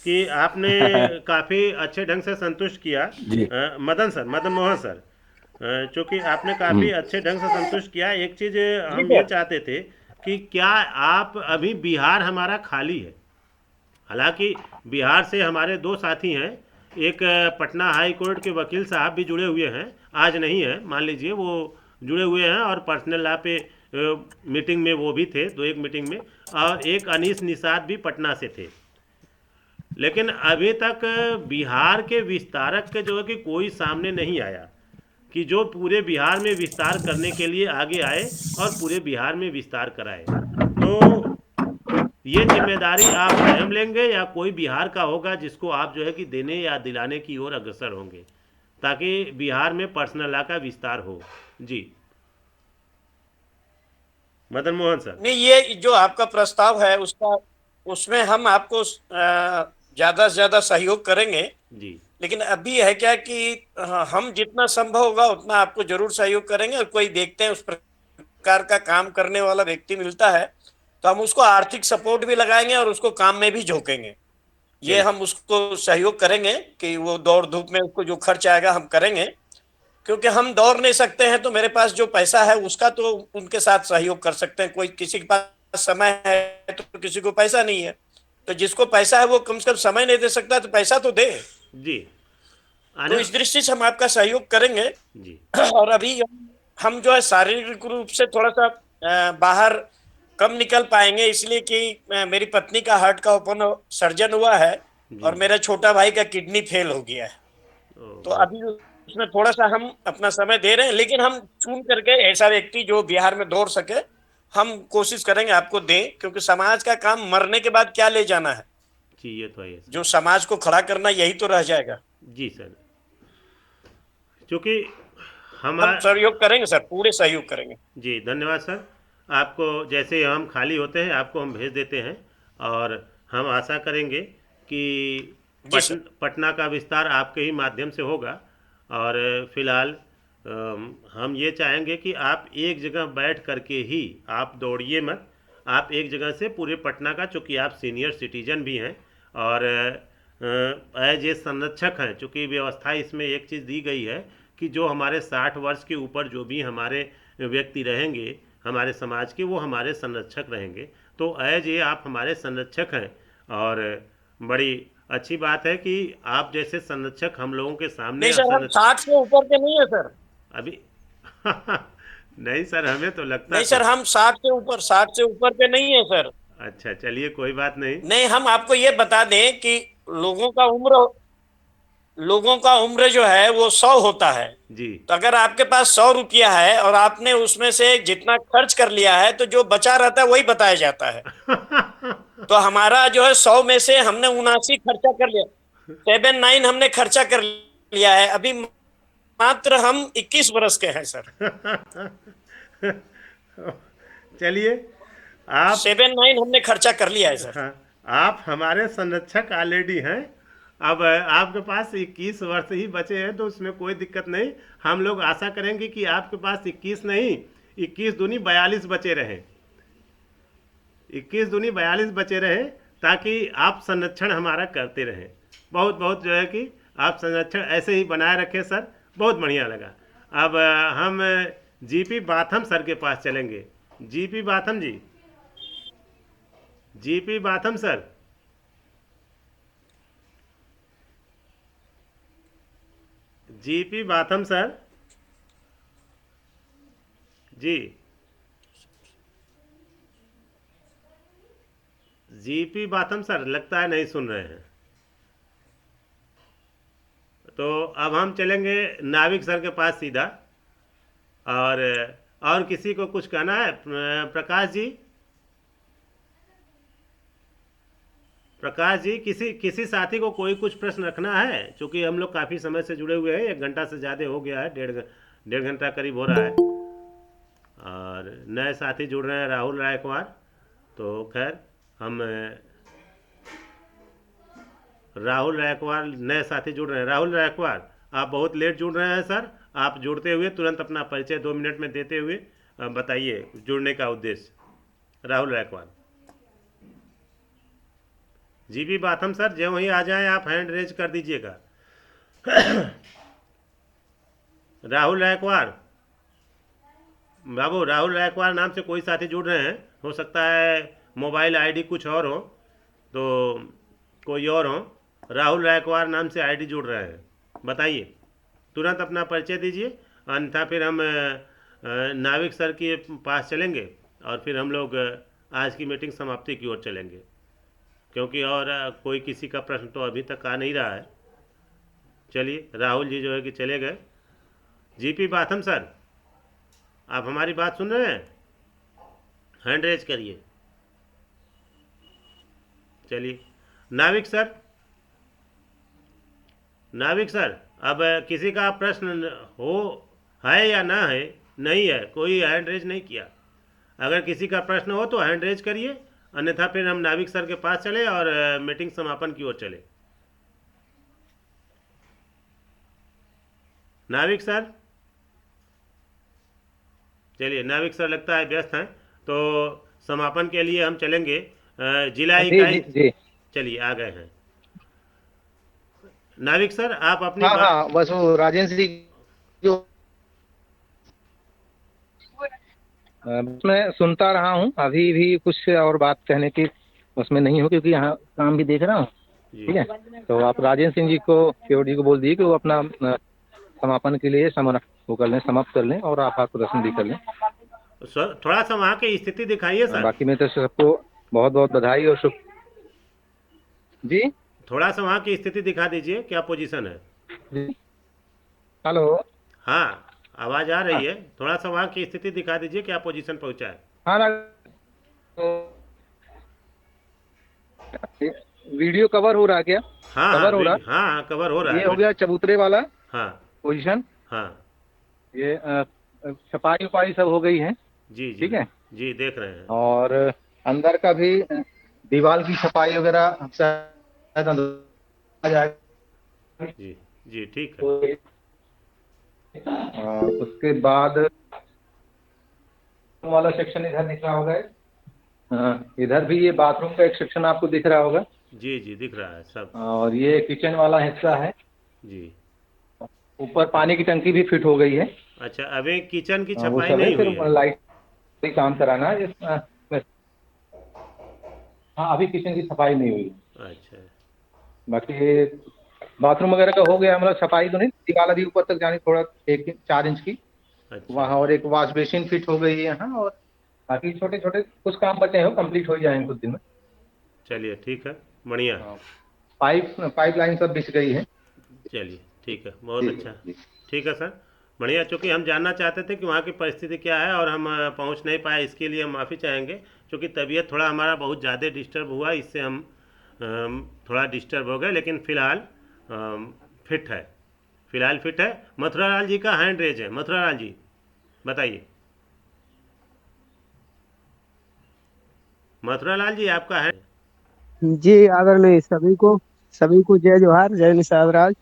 कि आपने काफ़ी अच्छे ढंग से संतुष्ट किया जी। मदन सर, मदन मोहन सर, चूँकि आपने काफ़ी अच्छे ढंग से संतुष्ट किया। एक चीज़ जी हम ये सर। चाहते थे कि क्या आप अभी बिहार हमारा खाली है? हालांकि बिहार से हमारे 2 साथी हैं, एक पटना हाई कोर्ट के वकील साहब भी जुड़े हुए हैं, आज नहीं है मान लीजिए, वो जुड़े हुए हैं और पर्सनल लॉ पे मीटिंग में वो भी थे, 2 एक मीटिंग में, और एक अनीस निषाद भी पटना से थे। लेकिन अभी तक बिहार के विस्तारक के जो है कि कोई सामने नहीं आया कि जो पूरे बिहार में विस्तार करने के लिए आगे आए और पूरे बिहार में विस्तार कराए। तो ये जिम्मेदारी आप स्वयं लेंगे या कोई बिहार का होगा जिसको आप जो है कि देने या दिलाने की ओर अग्रसर होंगे, ताकि बिहार में पर्सनल लॉ का विस्तार हो? जी मदन मोहन सर। नहीं, ये जो आपका प्रस्ताव है उसका, उसमें हम आपको ज्यादा से ज्यादा सहयोग करेंगे। जी लेकिन अभी है क्या कि हम जितना संभव होगा उतना आपको जरूर सहयोग करेंगे, और कोई देखते हैं उस प्रकार का काम करने वाला व्यक्ति मिलता है तो हम उसको आर्थिक सपोर्ट भी लगाएंगे और उसको काम में भी झोंकेंगे। ये चलिए। हम उसको सहयोग करेंगे कि वो दौड़ धूप में उसको जो खर्च आएगा हम करेंगे, क्योंकि हम दौड़ नहीं सकते हैं तो मेरे पास जो पैसा है उसका तो उनके साथ सहयोग कर सकते हैं। कोई किसी के पास समय है तो किसी को पैसा नहीं है, तो जिसको पैसा है वो कम से कम समय नहीं दे सकता तो पैसा तो दे। जी तो आने इस दृष्टि से हम आपका सहयोग करेंगे। जी और अभी हम जो है शारीरिक रूप से थोड़ा सा बाहर कम निकल पाएंगे, इसलिए कि मेरी पत्नी का हार्ट का ओपन सर्जन हुआ है जी और मेरा छोटा भाई का किडनी फेल हो गया है। तो ओ, अभी उसमें थोड़ा सा हम अपना समय दे रहे हैं, लेकिन हम चुन करके ऐसा व्यक्ति जो बिहार में दौड़ सके हम कोशिश करेंगे आपको दें, क्योंकि समाज का काम मरने के बाद क्या ले जाना है, जी ये तो है सर। जो समाज को खड़ा करना यही तो रह जाएगा। जी सर, क्योंकि हम हमारा सहयोग करेंगे सर, पूरे सहयोग करेंगे। जी धन्यवाद सर। आपको जैसे हम खाली होते हैं आपको हम भेज देते हैं, और हम आशा करेंगे कि जी सर। पटना का विस्तार आपके ही माध्यम से होगा। और फिलहाल हम ये चाहेंगे कि आप एक जगह बैठ करके ही, आप दौड़िए मत, आप एक जगह से पूरे पटना का, चूँकि आप सीनियर सिटीजन भी हैं और एज ए संरक्षक हैं, चूँकि व्यवस्था इसमें एक चीज़ दी गई है कि जो हमारे 60 वर्ष के ऊपर जो भी हमारे व्यक्ति रहेंगे हमारे समाज के, वो हमारे संरक्षक रहेंगे। तो एज ये आप हमारे संरक्षक हैं, और बड़ी अच्छी बात है कि आप जैसे संरक्षक हम लोगों के सामने नहीं सर, हम 60 से ऊपर के नहीं है सर। अभी नहीं सर, हमें तो लगता नहीं सर, हम 60 से ऊपर के नहीं है सर। अच्छा चलिए कोई बात नहीं। नहीं, हम आपको ये बता दें कि लोगों का उम्र जो है वो 100 होता है। जी तो अगर आपके पास 100 रुपया है और आपने उसमें से जितना खर्च कर लिया है तो जो बचा रहता है वही बताया जाता है। तो हमारा जो है 100 में से हमने 79 खर्चा कर लिया, 79 हमने खर्चा कर लिया है। अभी मात्र हम 21 वर्ष के हैं सर। चलिए आप 79 हमने खर्चा कर लिया है सर। हाँ, आप हमारे संरक्षक ऑलरेडी हैं। अब आपके पास 21 वर्ष ही बचे हैं तो उसमें कोई दिक्कत नहीं। हम लोग आशा करेंगे कि आपके पास 21 नहीं, 21 दूनी 42 बचे रहें। 21 दूनी 42 बचे रहे, ताकि आप संरक्षण हमारा करते रहें। बहुत बहुत जो है कि आप संरक्षण ऐसे ही बनाए रखें सर, बहुत बढ़िया लगा। अब हम जीपी बाथम सर के पास चलेंगे। GP Batham ji, GP Batham sir, GP Batham sir ji, GP Batham sir लगता है नहीं सुन रहे हैं। तो अब हम चलेंगे नाविक सर के पास सीधा। और किसी को कुछ कहना है? प्रकाश जी, प्रकाश जी, किसी साथी को कोई कुछ प्रश्न रखना है? क्योंकि हम लोग काफ़ी समय से जुड़े हुए हैं, 1 घंटा से ज़्यादा हो गया है, डेढ़ घंटा करीब हो रहा है। और नए साथी जुड़ रहे हैं, राहुल रायकवार। तो खैर हम राहुल रायकवार नए साथी जुड़ रहे हैं। राहुल रायकवार, आप बहुत लेट जुड़ रहे हैं सर। आप जुड़ते हुए तुरंत अपना परिचय 2 मिनट में देते हुए बताइए जुड़ने का उद्देश्य। राहुल रायकवार। जीपी बाथम सर, जो वहीं आ जाएं आप हैंड रेज कर दीजिएगा। राहुल रायकवार बाबू, राहुल रायकवार नाम से कोई साथी जुड़ रहे हैं। हो सकता है मोबाइल आईडी कुछ और हो, तो कोई और हो। राहुल रायकवार नाम से आईडी जुड़ रहे हैं, बताइए, तुरंत अपना परिचय दीजिए, अन्यथा फिर हम नाविक सर के पास चलेंगे और फिर हम लोग आज की मीटिंग समाप्ति की ओर चलेंगे। क्योंकि और कोई किसी का प्रश्न तो अभी तक आ नहीं रहा है। चलिए, राहुल जी जो है कि चले गए। जीपी बाथम सर, आप हमारी बात सुन रहे हैं? हैंड रेज करिए। चलिए, नाविक सर, नाविक सर, अब किसी का प्रश्न हो है या ना है? नहीं है, कोई हैंड रेज नहीं किया। अगर किसी का प्रश्न हो तो हैंड रेज करिए, अन्यथा फिर हम नाविक सर के पास चले और मीटिंग समापन की ओर चले। नाविक सर, चलिए, नाविक सर लगता है व्यस्त हैं, तो समापन के लिए हम चलेंगे। जिला इकाई, चलिए आ गए हैं नाविक सर, आप अपनी हाँ, बस वो राजेंद्र जी जो मैं सुनता रहा हूँ, अभी भी कुछ और बात कहने की उसमें नहीं हो, क्योंकि यहाँ काम भी देख रहा हूँ। ठीक है, तो आप राजेंद्र सिंह जी को, केवटी को बोल दिए कि वो अपना समापन के लिए वो कर लें, समाप्त कर लें, और आप प्रदर्शन भी कर लें। सर थोड़ा सा वहाँ की स्थिति दिखाइए सर। बाकी मैं तो सबको बहुत बहुत बधाई और शुभ जी। थोड़ा सा वहाँ की स्थिति दिखा दीजिए, क्या पोजीशन है? हेलो, हाँ, आवाज़ आ रही है। थोड़ा सा वहाँ की स्थिति दिखा दीजिए, क्या पोजीशन पहुँचा है? हाँ, वीडियो कवर हो रहा है क्या? हाँ, कवर हो रहा है? हाँ, कवर हो रहा है। ये हो गया चबूतरे वाला। हाँ, पोजीशन। हाँ, ये छपाई उपाई सब हो गई है। जी जी, ठीक है जी, देख रहे हैं। और अंदर का भी दीवार की छपाई वगैरह शायद आ जाएगा। जी जी, ठीक है। और उसके बाद वाला सेक्शन इधर दिख रहा होगा। इधर भी ये बाथरूम का एक सेक्शन आपको दिख रहा होगा। जी जी, दिख रहा है सब। और ये किचन वाला हिस्सा है जी। ऊपर पानी की टंकी भी फिट हो गई है। अच्छा, अभी किचन की वो छपाई सब है, नहीं हुई फिर है? लाइट काम कराना है। हाँ, अभी किचन की सफाई नहीं हुई। अच्छा, बाकी बाथरूम वगैरह का हो गया, मतलब सफाई तो नहीं, दीवार अभी ऊपर तक जानी, थोड़ा 4 इंच की। अच्छा, वहाँ और एक वॉश बेसिन फिट हो गई है यहाँ, और बाकी छोटे छोटे कुछ काम बचे हैं, कंप्लीट हो जाएंगे कुछ दिन में। चलिए, ठीक है, बढ़िया। पाइपलाइन सब बिछ गई है। चलिए, ठीक है, बहुत अच्छा। ठीक है सर, बढ़िया। चूँकि हम जानना चाहते थे कि वहाँ की परिस्थिति क्या है और हम पहुँच नहीं पाए, इसके लिए हम माफ़ी चाहेंगे। क्योंकि तबीयत थोड़ा हमारा बहुत ज़्यादा डिस्टर्ब हुआ, इससे हम थोड़ा डिस्टर्ब हो गए, लेकिन फ़िलहाल फिट है, फ़िलहाल फिट है। मथुरा लाल जी का हैंड रेज है। मथुरा लाल जी, बताइए। मथुरा लाल जी, आपका है? जी आदरणीय सभी को जय जोहार, जय निषाद राज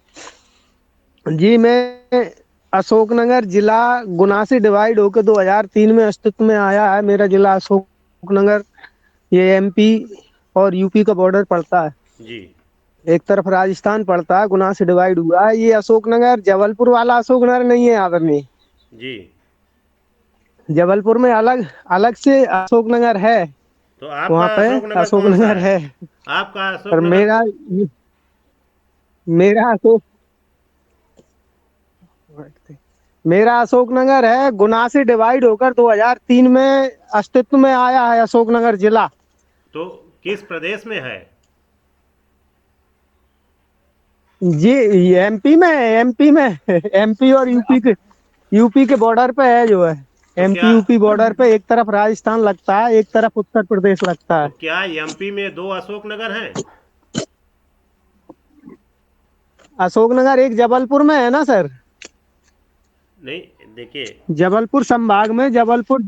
जी। मैं अशोकनगर जिला गुना से डिवाइड होकर 2003 में अस्तित्व में आया है। मेरा जिला अशोकनगर ये एमपी और यूपी का बॉर्डर पड़ता है। जी एक तरफ राजस्थान पड़ता है, गुना से डिवाइड हुआ है। ये अशोकनगर जबलपुर वाला अशोकनगर नहीं है आदरणीय। जी। जबलपुर में अलग अलग से अशोकनगर है, तो वहाँ आपका पे अशोकनगर कौन सा अशोकनगर है? है। आपका और अशोकनगर मेरा मेरा अशोक मेरा अशोकनगर है, गुना से डिवाइड होकर 2003 में अस्तित्व में आया है अशोकनगर जिला। तो किस प्रदेश में है? जी एमपी में है, एमपी में एमपी और यूपी के बॉर्डर पे है जो है। तो एमपी क्या यूपी बॉर्डर पे एक तरफ राजस्थान लगता है, एक तरफ उत्तर प्रदेश लगता तो है। क्या एमपी में 2 अशोकनगर हैं? अशोकनगर एक जबलपुर में है ना सर। नहीं, देखिए, जबलपुर संभाग में जबलपुर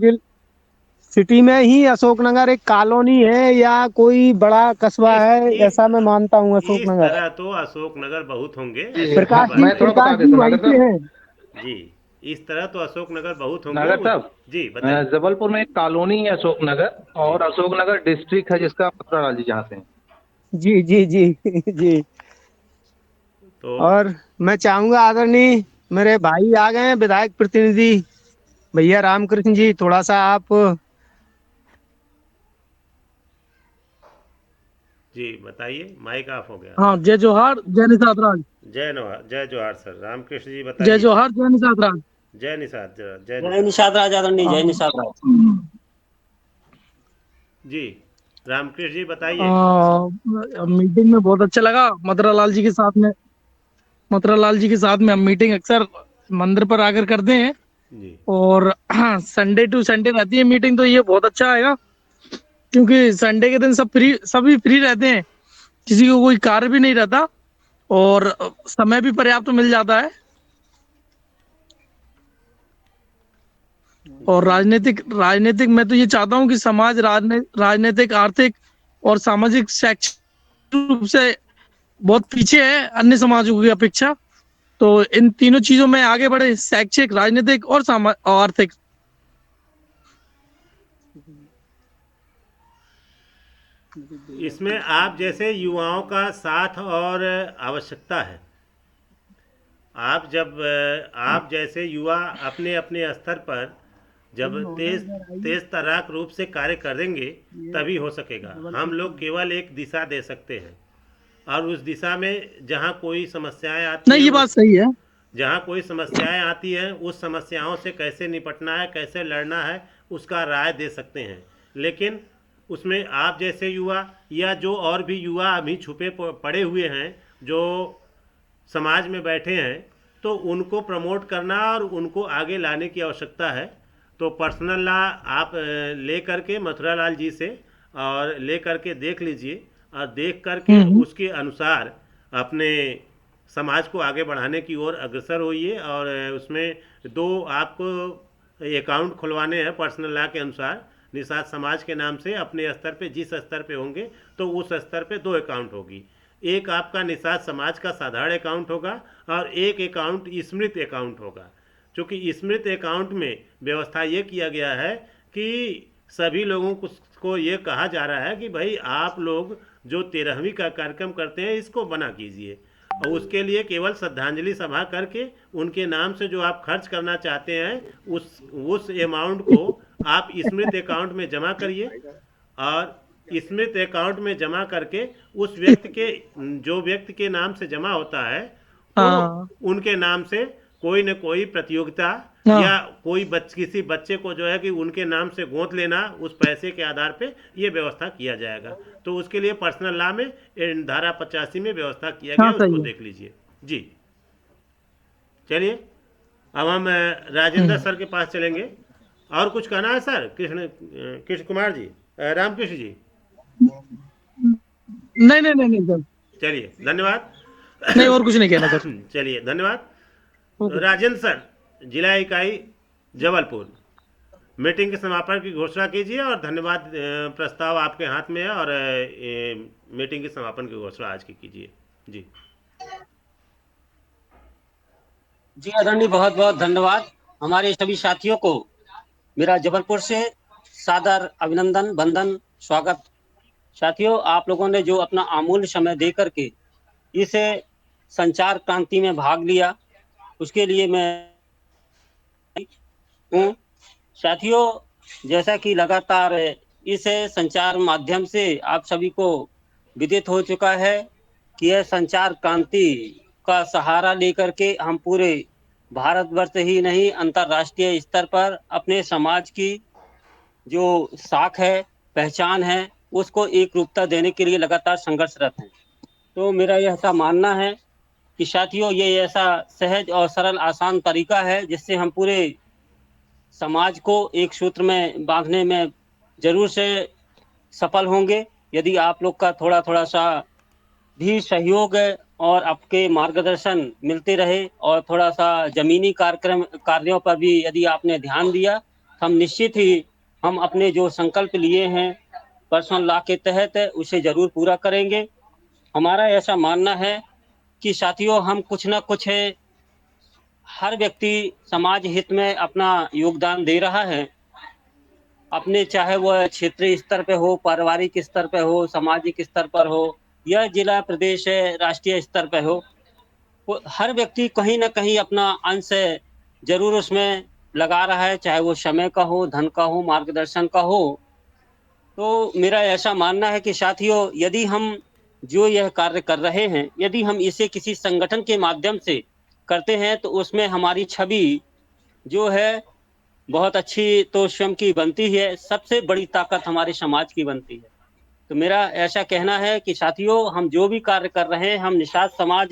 सिटी में ही अशोकनगर एक कॉलोनी है या कोई बड़ा कस्बा इस है, इस ऐसा मैं मानता हूँ इस अशोकनगर। तरह तो अशोकनगर बहुत होंगे, जी ऐसी कोई हाँ, बात नहीं मैं थोड़ा बता प्रकाश जी देता हूँ वहीं नागर से साहब। हैं। जी। इस तरह तो अशोकनगर बहुत होंगे नागर साहब, जी बताइए। जबलपुर में एक कॉलोनी है अशोकनगर, और अशोकनगर डिस्ट्रिक्ट है जिसका मथुरा जी जहाँ से हैं। जी जी जी जी। तो और मैं चाहूंगा आदरणीय मेरे भाई आ गए हैं विधायक प्रतिनिधि भैया रामकृष्ण जी, थोड़ा सा आप। जी बताइए, माइक ऑफ हो गया। हाँ, जय जोहार, जय निषाद राज। जय जोहार सर। रामकृष्ण जी जय बताइए। जोहार, जय निषाद राज। जय निषाद, जय जय निषाद निषाद राज आदरणीय, जय निषाद राज। जी। रामकृष्ण जी बताइए। मीटिंग में बहुत अच्छा लगा मथुरा लाल जी के साथ में। मथुरा लाल जी के साथ में हम मीटिंग अक्सर मंदिर पर आकर करते हैं, जी और संडे टू संडे रहती है मीटिंग, तो ये बहुत अच्छा आएगा क्योंकि संडे के दिन सभी फ्री रहते हैं, किसी को कोई कार्य भी नहीं रहता, और समय भी पर्याप्त मिल जाता है। और राजनीतिक मैं तो ये चाहता हूँ कि समाज राजनीतिक, आर्थिक और सामाजिक शैक्षिक रूप से बहुत पीछे है अन्य समाजों की अपेक्षा। तो इन तीनों चीजों में आगे बढ़े, शैक्षिक, राजनीतिक और आर्थिक। इसमें आप जैसे युवाओं का साथ और आवश्यकता है। आप जैसे युवा अपने अपने स्तर पर जब तेज तर्राक रूप से कार्य करेंगे तभी हो सकेगा। हम लोग केवल एक दिशा दे सकते हैं, और उस दिशा में जहाँ कोई समस्याएं आती नहीं, हैं ये बात सही है। जहाँ कोई समस्याएं आती हैं उस समस्याओं से कैसे निपटना है, कैसे लड़ना है, उसका राय दे सकते हैं। लेकिन उसमें आप जैसे युवा या जो और भी युवा अभी छुपे पड़े हुए हैं जो समाज में बैठे हैं, तो उनको प्रमोट करना और उनको आगे लाने की आवश्यकता है। तो पर्सनल लॉ आप ले करके मथुरा लाल जी से और ले करके देख लीजिए, और देख करके उसके अनुसार अपने समाज को आगे बढ़ाने की ओर अग्रसर होइए। और उसमें 2 आपको अकाउंट खुलवाने हैं पर्सनल लॉ के अनुसार। निषाद समाज के नाम से अपने स्तर पे जिस स्तर पे होंगे तो उस स्तर पे 2 अकाउंट होगी। एक आपका निषाद समाज का साधारण अकाउंट होगा और एक अकाउंट स्मृत अकाउंट होगा। क्योंकि स्मृत अकाउंट में व्यवस्था ये किया गया है कि सभी लोगों को ये कहा जा रहा है कि भाई आप लोग जो 13वीं का कार्यक्रम करते हैं इसको बना कीजिए, और उसके लिए केवल श्रद्धांजलि सभा करके उनके नाम से जो आप खर्च करना चाहते हैं उस अमाउंट को आप स्मृत अकाउंट में जमा करिए। और स्मृत अकाउंट में जमा करके उस जो व्यक्ति के नाम से जमा होता है तो उनके नाम से कोई न कोई प्रतियोगिता या कोई किसी बच्चे को जो है कि उनके नाम से गोद लेना, उस पैसे के आधार पे ये व्यवस्था किया जाएगा। तो उसके लिए पर्सनल लॉ में धारा 85 में व्यवस्था किया गया, उसको देख लीजिए। जी चलिए, अब हम राजेंद्र सर के पास चलेंगे। और कुछ कहना है सर? कृष्ण कुमार जी, रामकृष्ण जी? नहीं सर, चलिए धन्यवाद। नहीं, और कुछ नहीं कहना सर। चलिए धन्यवाद। राजेंद्र सर, जिला इकाई जबलपुर, मीटिंग के समापन की घोषणा कीजिए। और धन्यवाद, प्रस्ताव आपके हाथ में है, और मीटिंग के समापन की घोषणा आज की कीजिए। जी जी आदरणीय, बहुत बहुत धन्यवाद। हमारे सभी साथियों को मेरा जबलपुर से सादर अभिनंदन, वंदन स्वागत। साथियों, आप लोगों ने जो अपना अमूल्य समय दे करके इस संचार क्रांति में भाग लिया, उसके लिए मैं हूँ। साथियों, जैसा कि लगातार इस संचार माध्यम से आप सभी को विदित हो चुका है कि यह संचार क्रांति का सहारा लेकर के हम पूरे भारतवर्ष ही नहीं, अंतर्राष्ट्रीय स्तर पर अपने समाज की जो साख है, पहचान है, उसको एक रूपता देने के लिए लगातार संघर्षरत हैं। तो मेरा यह ऐसा मानना है कि साथियों, ये ऐसा सहज और सरल आसान तरीका है जिससे हम पूरे समाज को एक सूत्र में बांधने में जरूर से सफल होंगे, यदि आप लोग का थोड़ा थोड़ा सा भी सहयोग और आपके मार्गदर्शन मिलते रहे और थोड़ा सा जमीनी कार्यों पर भी यदि आपने ध्यान दिया, हम निश्चित ही हम अपने जो संकल्प लिए हैं पर्सनल लॉ के तहत उसे जरूर पूरा करेंगे। हमारा ऐसा मानना है कि साथियों, हम कुछ ना कुछ हर व्यक्ति समाज हित में अपना योगदान दे रहा है, अपने चाहे वह क्षेत्रीय स्तर पे हो, पारिवारिक स्तर पे हो, सामाजिक स्तर पर हो या जिला प्रदेश राष्ट्रीय स्तर पे हो, वो हर व्यक्ति कहीं ना कहीं अपना अंश जरूर उसमें लगा रहा है, चाहे वो समय का हो, धन का हो, मार्गदर्शन का हो। तो मेरा ऐसा मानना है कि साथियों, यदि हम जो यह कार्य कर रहे हैं, यदि हम इसे किसी संगठन के माध्यम से करते हैं तो उसमें हमारी छवि जो है बहुत अच्छी तो स्वयं की बनती है, सबसे बड़ी ताकत हमारे समाज की बनती है। तो मेरा ऐसा कहना है कि साथियों, हम जो भी कार्य कर रहे हैं, हम निषाद समाज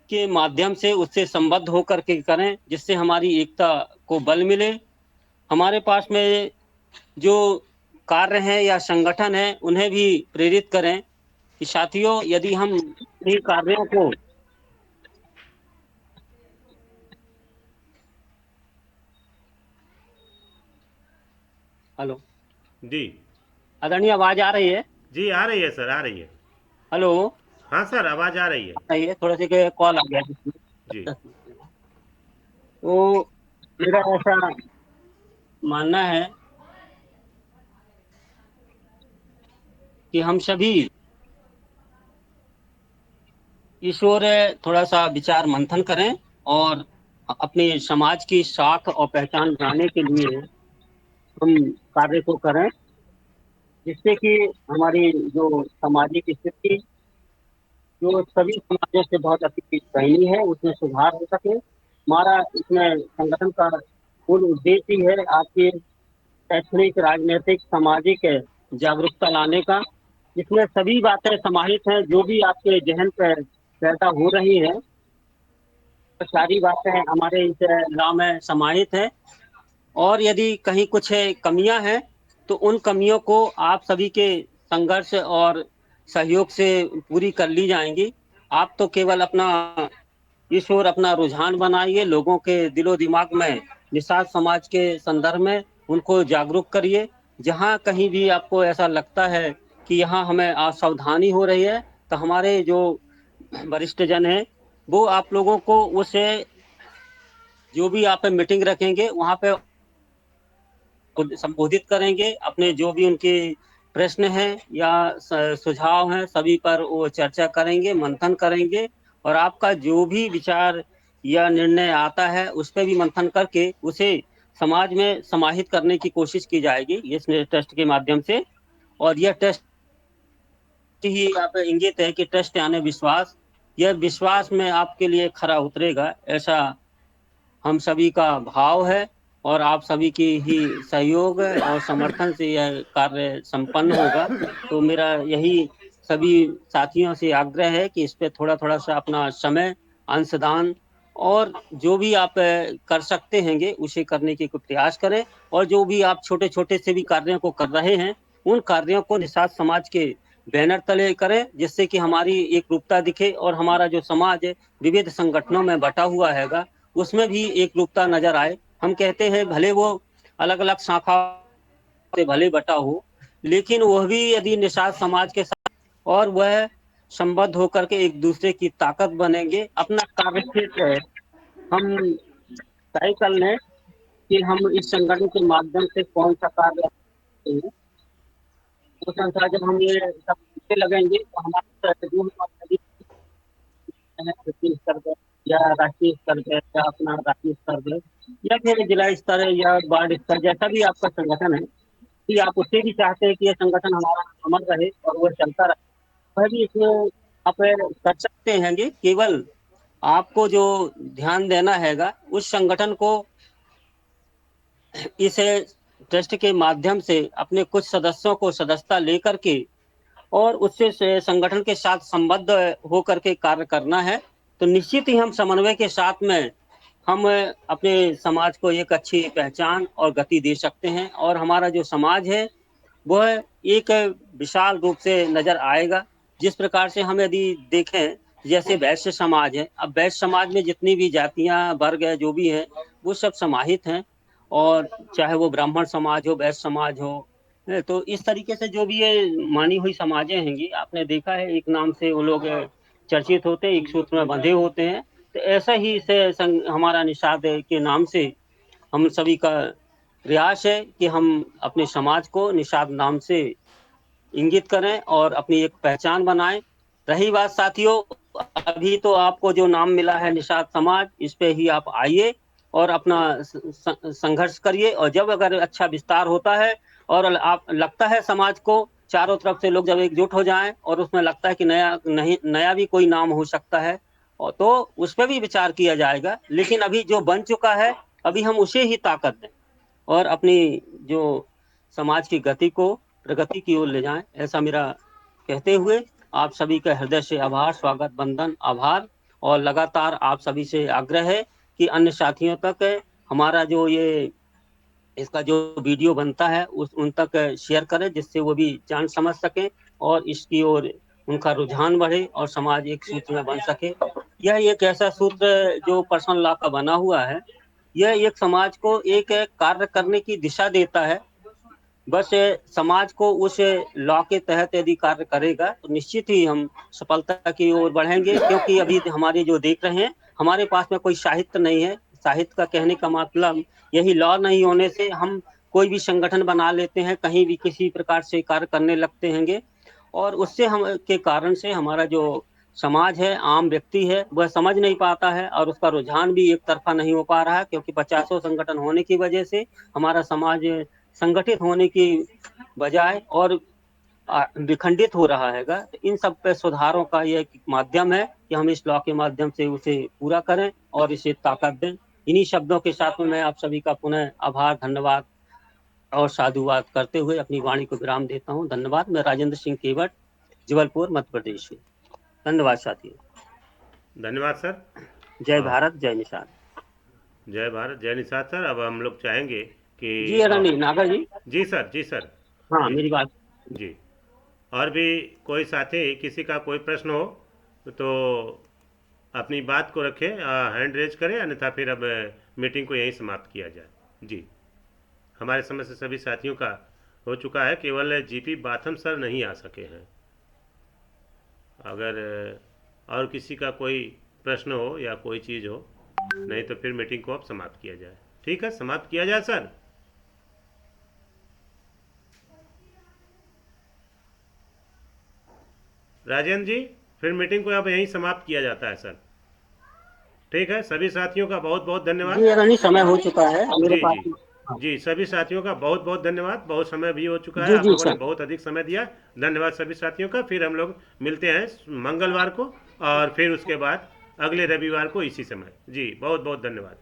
के माध्यम से उससे संबद्ध होकर के करें, जिससे हमारी एकता को बल मिले। हमारे पास में जो कार्य हैं या संगठन है, उन्हें भी प्रेरित करें कि साथियों, यदि हम इन कार्यों को हेलो जी आदरणीय, आवाज आ रही है? जी आ रही है सर, आ रही है। हेलो, हाँ सर, आवाज आ रही है। थोड़ा सा कॉल आ गया जी। तो मेरा ऐसा मानना है कि हम सभी इस ओर थोड़ा सा विचार मंथन करें और अपने समाज की साख और पहचान बनाने के लिए हम कार्य को करें, जिससे कि हमारी जो सामाजिक स्थिति जो सभी समाजों से बहुत अति पहली है, उसमें सुधार हो सके। हमारा इसमें संगठन का मूल उद्देश्य ही है आपकी शैक्षणिक, राजनीतिक, सामाजिक जागरूकता लाने का, जिसमें सभी बातें समाहित हैं। जो भी आपके जहन पर पैदा हो रही है, तो सारी बातें हमारे इस लॉ में समाहित है। और यदि कहीं कुछ कमियां हैं तो उन कमियों को आप सभी के संघर्ष और सहयोग से पूरी कर ली जाएंगी। आप तो केवल अपना इस ओर अपना रुझान बनाइए, लोगों के दिलो दिमाग में निषाद समाज के संदर्भ में उनको जागरूक करिए। जहाँ कहीं भी आपको ऐसा लगता है कि यहाँ हमें असावधानी हो रही है, तो हमारे जो वरिष्ठ जन हैं वो आप लोगों को उसे जो भी आप मीटिंग रखेंगे वहाँ पे संबोधित करेंगे। अपने जो भी उनके प्रश्न हैं या सुझाव हैं, सभी पर वो चर्चा करेंगे, मंथन करेंगे और आपका जो भी विचार या निर्णय आता है उस पर भी मंथन करके उसे समाज में समाहित करने की कोशिश की जाएगी इस ट्रस्ट के माध्यम से। और यह ट्रस्ट ही यहाँ पे इंगित है कि ट्रस्ट यानी विश्वास, यह विश्वास में आपके लिए खरा उतरेगा, ऐसा हम सभी का भाव है और आप सभी की ही सहयोग और समर्थन से यह कार्य संपन्न होगा। तो मेरा यही सभी साथियों से आग्रह है कि इस पे थोड़ा थोड़ा सा अपना समय, अंशदान और जो भी आप कर सकते हैंगे उसे करने की प्रयास करें। और जो भी आप छोटे छोटे से भी कार्यों को कर रहे हैं, उन कार्यों को निषाद समाज के बैनर तले करें, जिससे कि हमारी एक रूपता दिखे और हमारा जो समाज विविध संगठनों में बटा हुआ हैगा उसमें भी एक रूपता नजर आए। हम कहते हैं भले वो अलग अलग शाखा से भले बटा हो, लेकिन वह भी यदि निषाद समाज के साथ और वह संबद्ध होकर के एक दूसरे की ताकत बनेंगे, अपना कार्य क्षेत्र हम तय कर लें कि हम इस संगठन के माध्यम से कौन सा कार्य करते हैं। उस अनुसार जब हम ये सब करने लगेंगे तो हमारे जो हमारे छत्तीस स्तर पर या राष्ट्रीय स्तर पर या अपना राज्य स्तर पर या फिर जिला स्तर या वार्ड स्तर, जैसा भी आपका संगठन है, कि आप उससे भी चाहते हैं कि ये संगठन हमारा अमर रहे और वह चलता रहे, वह भी इसमें आप कर सकते हैं। केवल आपको जो ध्यान देना हैगा उस संगठन को इस ट्रस्ट के माध्यम से अपने कुछ सदस्यों को सदस्यता लेकर के और उससे संगठन के साथ संबद्ध होकर के कार्य करना है। तो निश्चित ही हम समन्वय के साथ में हम अपने समाज को एक अच्छी पहचान और गति दे सकते हैं और हमारा जो समाज है वह एक विशाल रूप से नजर आएगा। जिस प्रकार से हम यदि देखें, जैसे वैश्य समाज है, अब वैश्य समाज में जितनी भी जातियां वर्ग है जो भी है वो सब समाहित हैं, और चाहे वो ब्राह्मण समाज हो, वैश्य समाज हो, तो इस तरीके से जो भी ये मानी हुई समाजें हैंगी, आपने देखा है एक नाम से वो लोग चर्चित होते हैं, एक सूत्र में बंधे होते हैं। तो ऐसा ही से हमारा निषाद के नाम से हम सभी का प्रयास है कि हम अपने समाज को निषाद नाम से इंगित करें और अपनी एक पहचान बनाएं। रही बात साथियों, अभी तो आपको जो नाम मिला है निषाद समाज, इस पे ही आप आइए और अपना संघर्ष करिए, और जब अगर अच्छा विस्तार होता है और आप लगता है समाज को, चारों तरफ से लोग जब एकजुट हो जाएं और उसमें लगता है कि नया भी कोई नाम हो सकता है, और तो उस पर भी विचार किया जाएगा। लेकिन अभी जो बन चुका है अभी हम उसे ही ताकत दें और अपनी जो समाज की गति को प्रगति की ओर ले जाएं, ऐसा मेरा कहते हुए आप सभी का हृदय से आभार, स्वागत, वंदन, आभार। और लगातार आप सभी से आग्रह है कि अन्य साथियों तक हमारा जो ये इसका जो वीडियो बनता है उन तक शेयर करें, जिससे वो भी जान समझ सकें और इसकी ओर उनका रुझान बढ़े और समाज एक सूत्र में बन सके। यह एक ऐसा सूत्र जो पर्सनल लॉ का बना हुआ है, यह एक समाज को एक कार्य करने की दिशा देता है। बस समाज को उस लॉ के तहत यदि कार्य करेगा तो निश्चित ही हम सफलता की ओर बढ़ेंगे। क्योंकि अभी हमारे जो देख रहे हैं, हमारे पास में कोई साहित्य नहीं है। साहित्य का कहने का मतलब यही, लॉ नहीं होने से हम कोई भी संगठन बना लेते हैं, कहीं भी किसी प्रकार से कार्य करने लगते हैंगे, और उससे हम के कारण से हमारा जो समाज है, आम व्यक्ति है, वह समझ नहीं पाता है और उसका रुझान भी एक तरफा नहीं हो पा रहा है। क्योंकि 50 संगठन होने की वजह से हमारा समाज संगठित होने की बजाय और विखंडित हो रहा हैगा। तो इन सब पे सुधारों का यह माध्यम है कि हम इस लॉ के माध्यम से उसे पूरा करें और इसे ताकत दें। इन्हीं शब्दों के साथ में मैं आप सभी का पुनः आभार, धन्यवाद और साधुवाद करते हुए अपनी वाणी को विराम देता हूँ। धन्यवाद। मैं राजेंद्र सिंह केवट, जबलपुर, मध्य प्रदेश से। धन्यवाद साथियों। धन्यवाद सर। जय भारत, जय निषाद। जय भारत, जय निषाद सर। अब हम लोग चाहेंगे कि जी नागर जी। जी सर, जी सर। हाँ, मेरी बात जी। और भी कोई साथी, किसी का कोई प्रश्न हो तो अपनी बात को रखें, हैंड रेज करें, अन्यथा फिर अब मीटिंग को यहीं समाप्त किया जाए। जी, हमारे समय से सभी साथियों का हो चुका है, केवल जीपी बाथम सर नहीं आ सके हैं। अगर और किसी का कोई प्रश्न हो या कोई चीज़ हो, नहीं तो फिर मीटिंग को अब समाप्त किया जाए। ठीक है, समाप्त किया जाए सर। राजेंद्र जी, फिर मीटिंग को अब यहीं समाप्त किया जाता है सर। ठीक है, सभी साथियों का बहुत बहुत धन्यवाद। जी, समय हो चुका है मेरे जी पास। जी जी, सभी साथियों का बहुत बहुत धन्यवाद। बहुत समय भी हो चुका है, आप लोगों ने बहुत अधिक समय दिया। धन्यवाद सभी साथियों का। फिर हम लोग मिलते हैं मंगलवार को और फिर उसके बाद अगले रविवार को इसी समय। जी, बहुत बहुत धन्यवाद।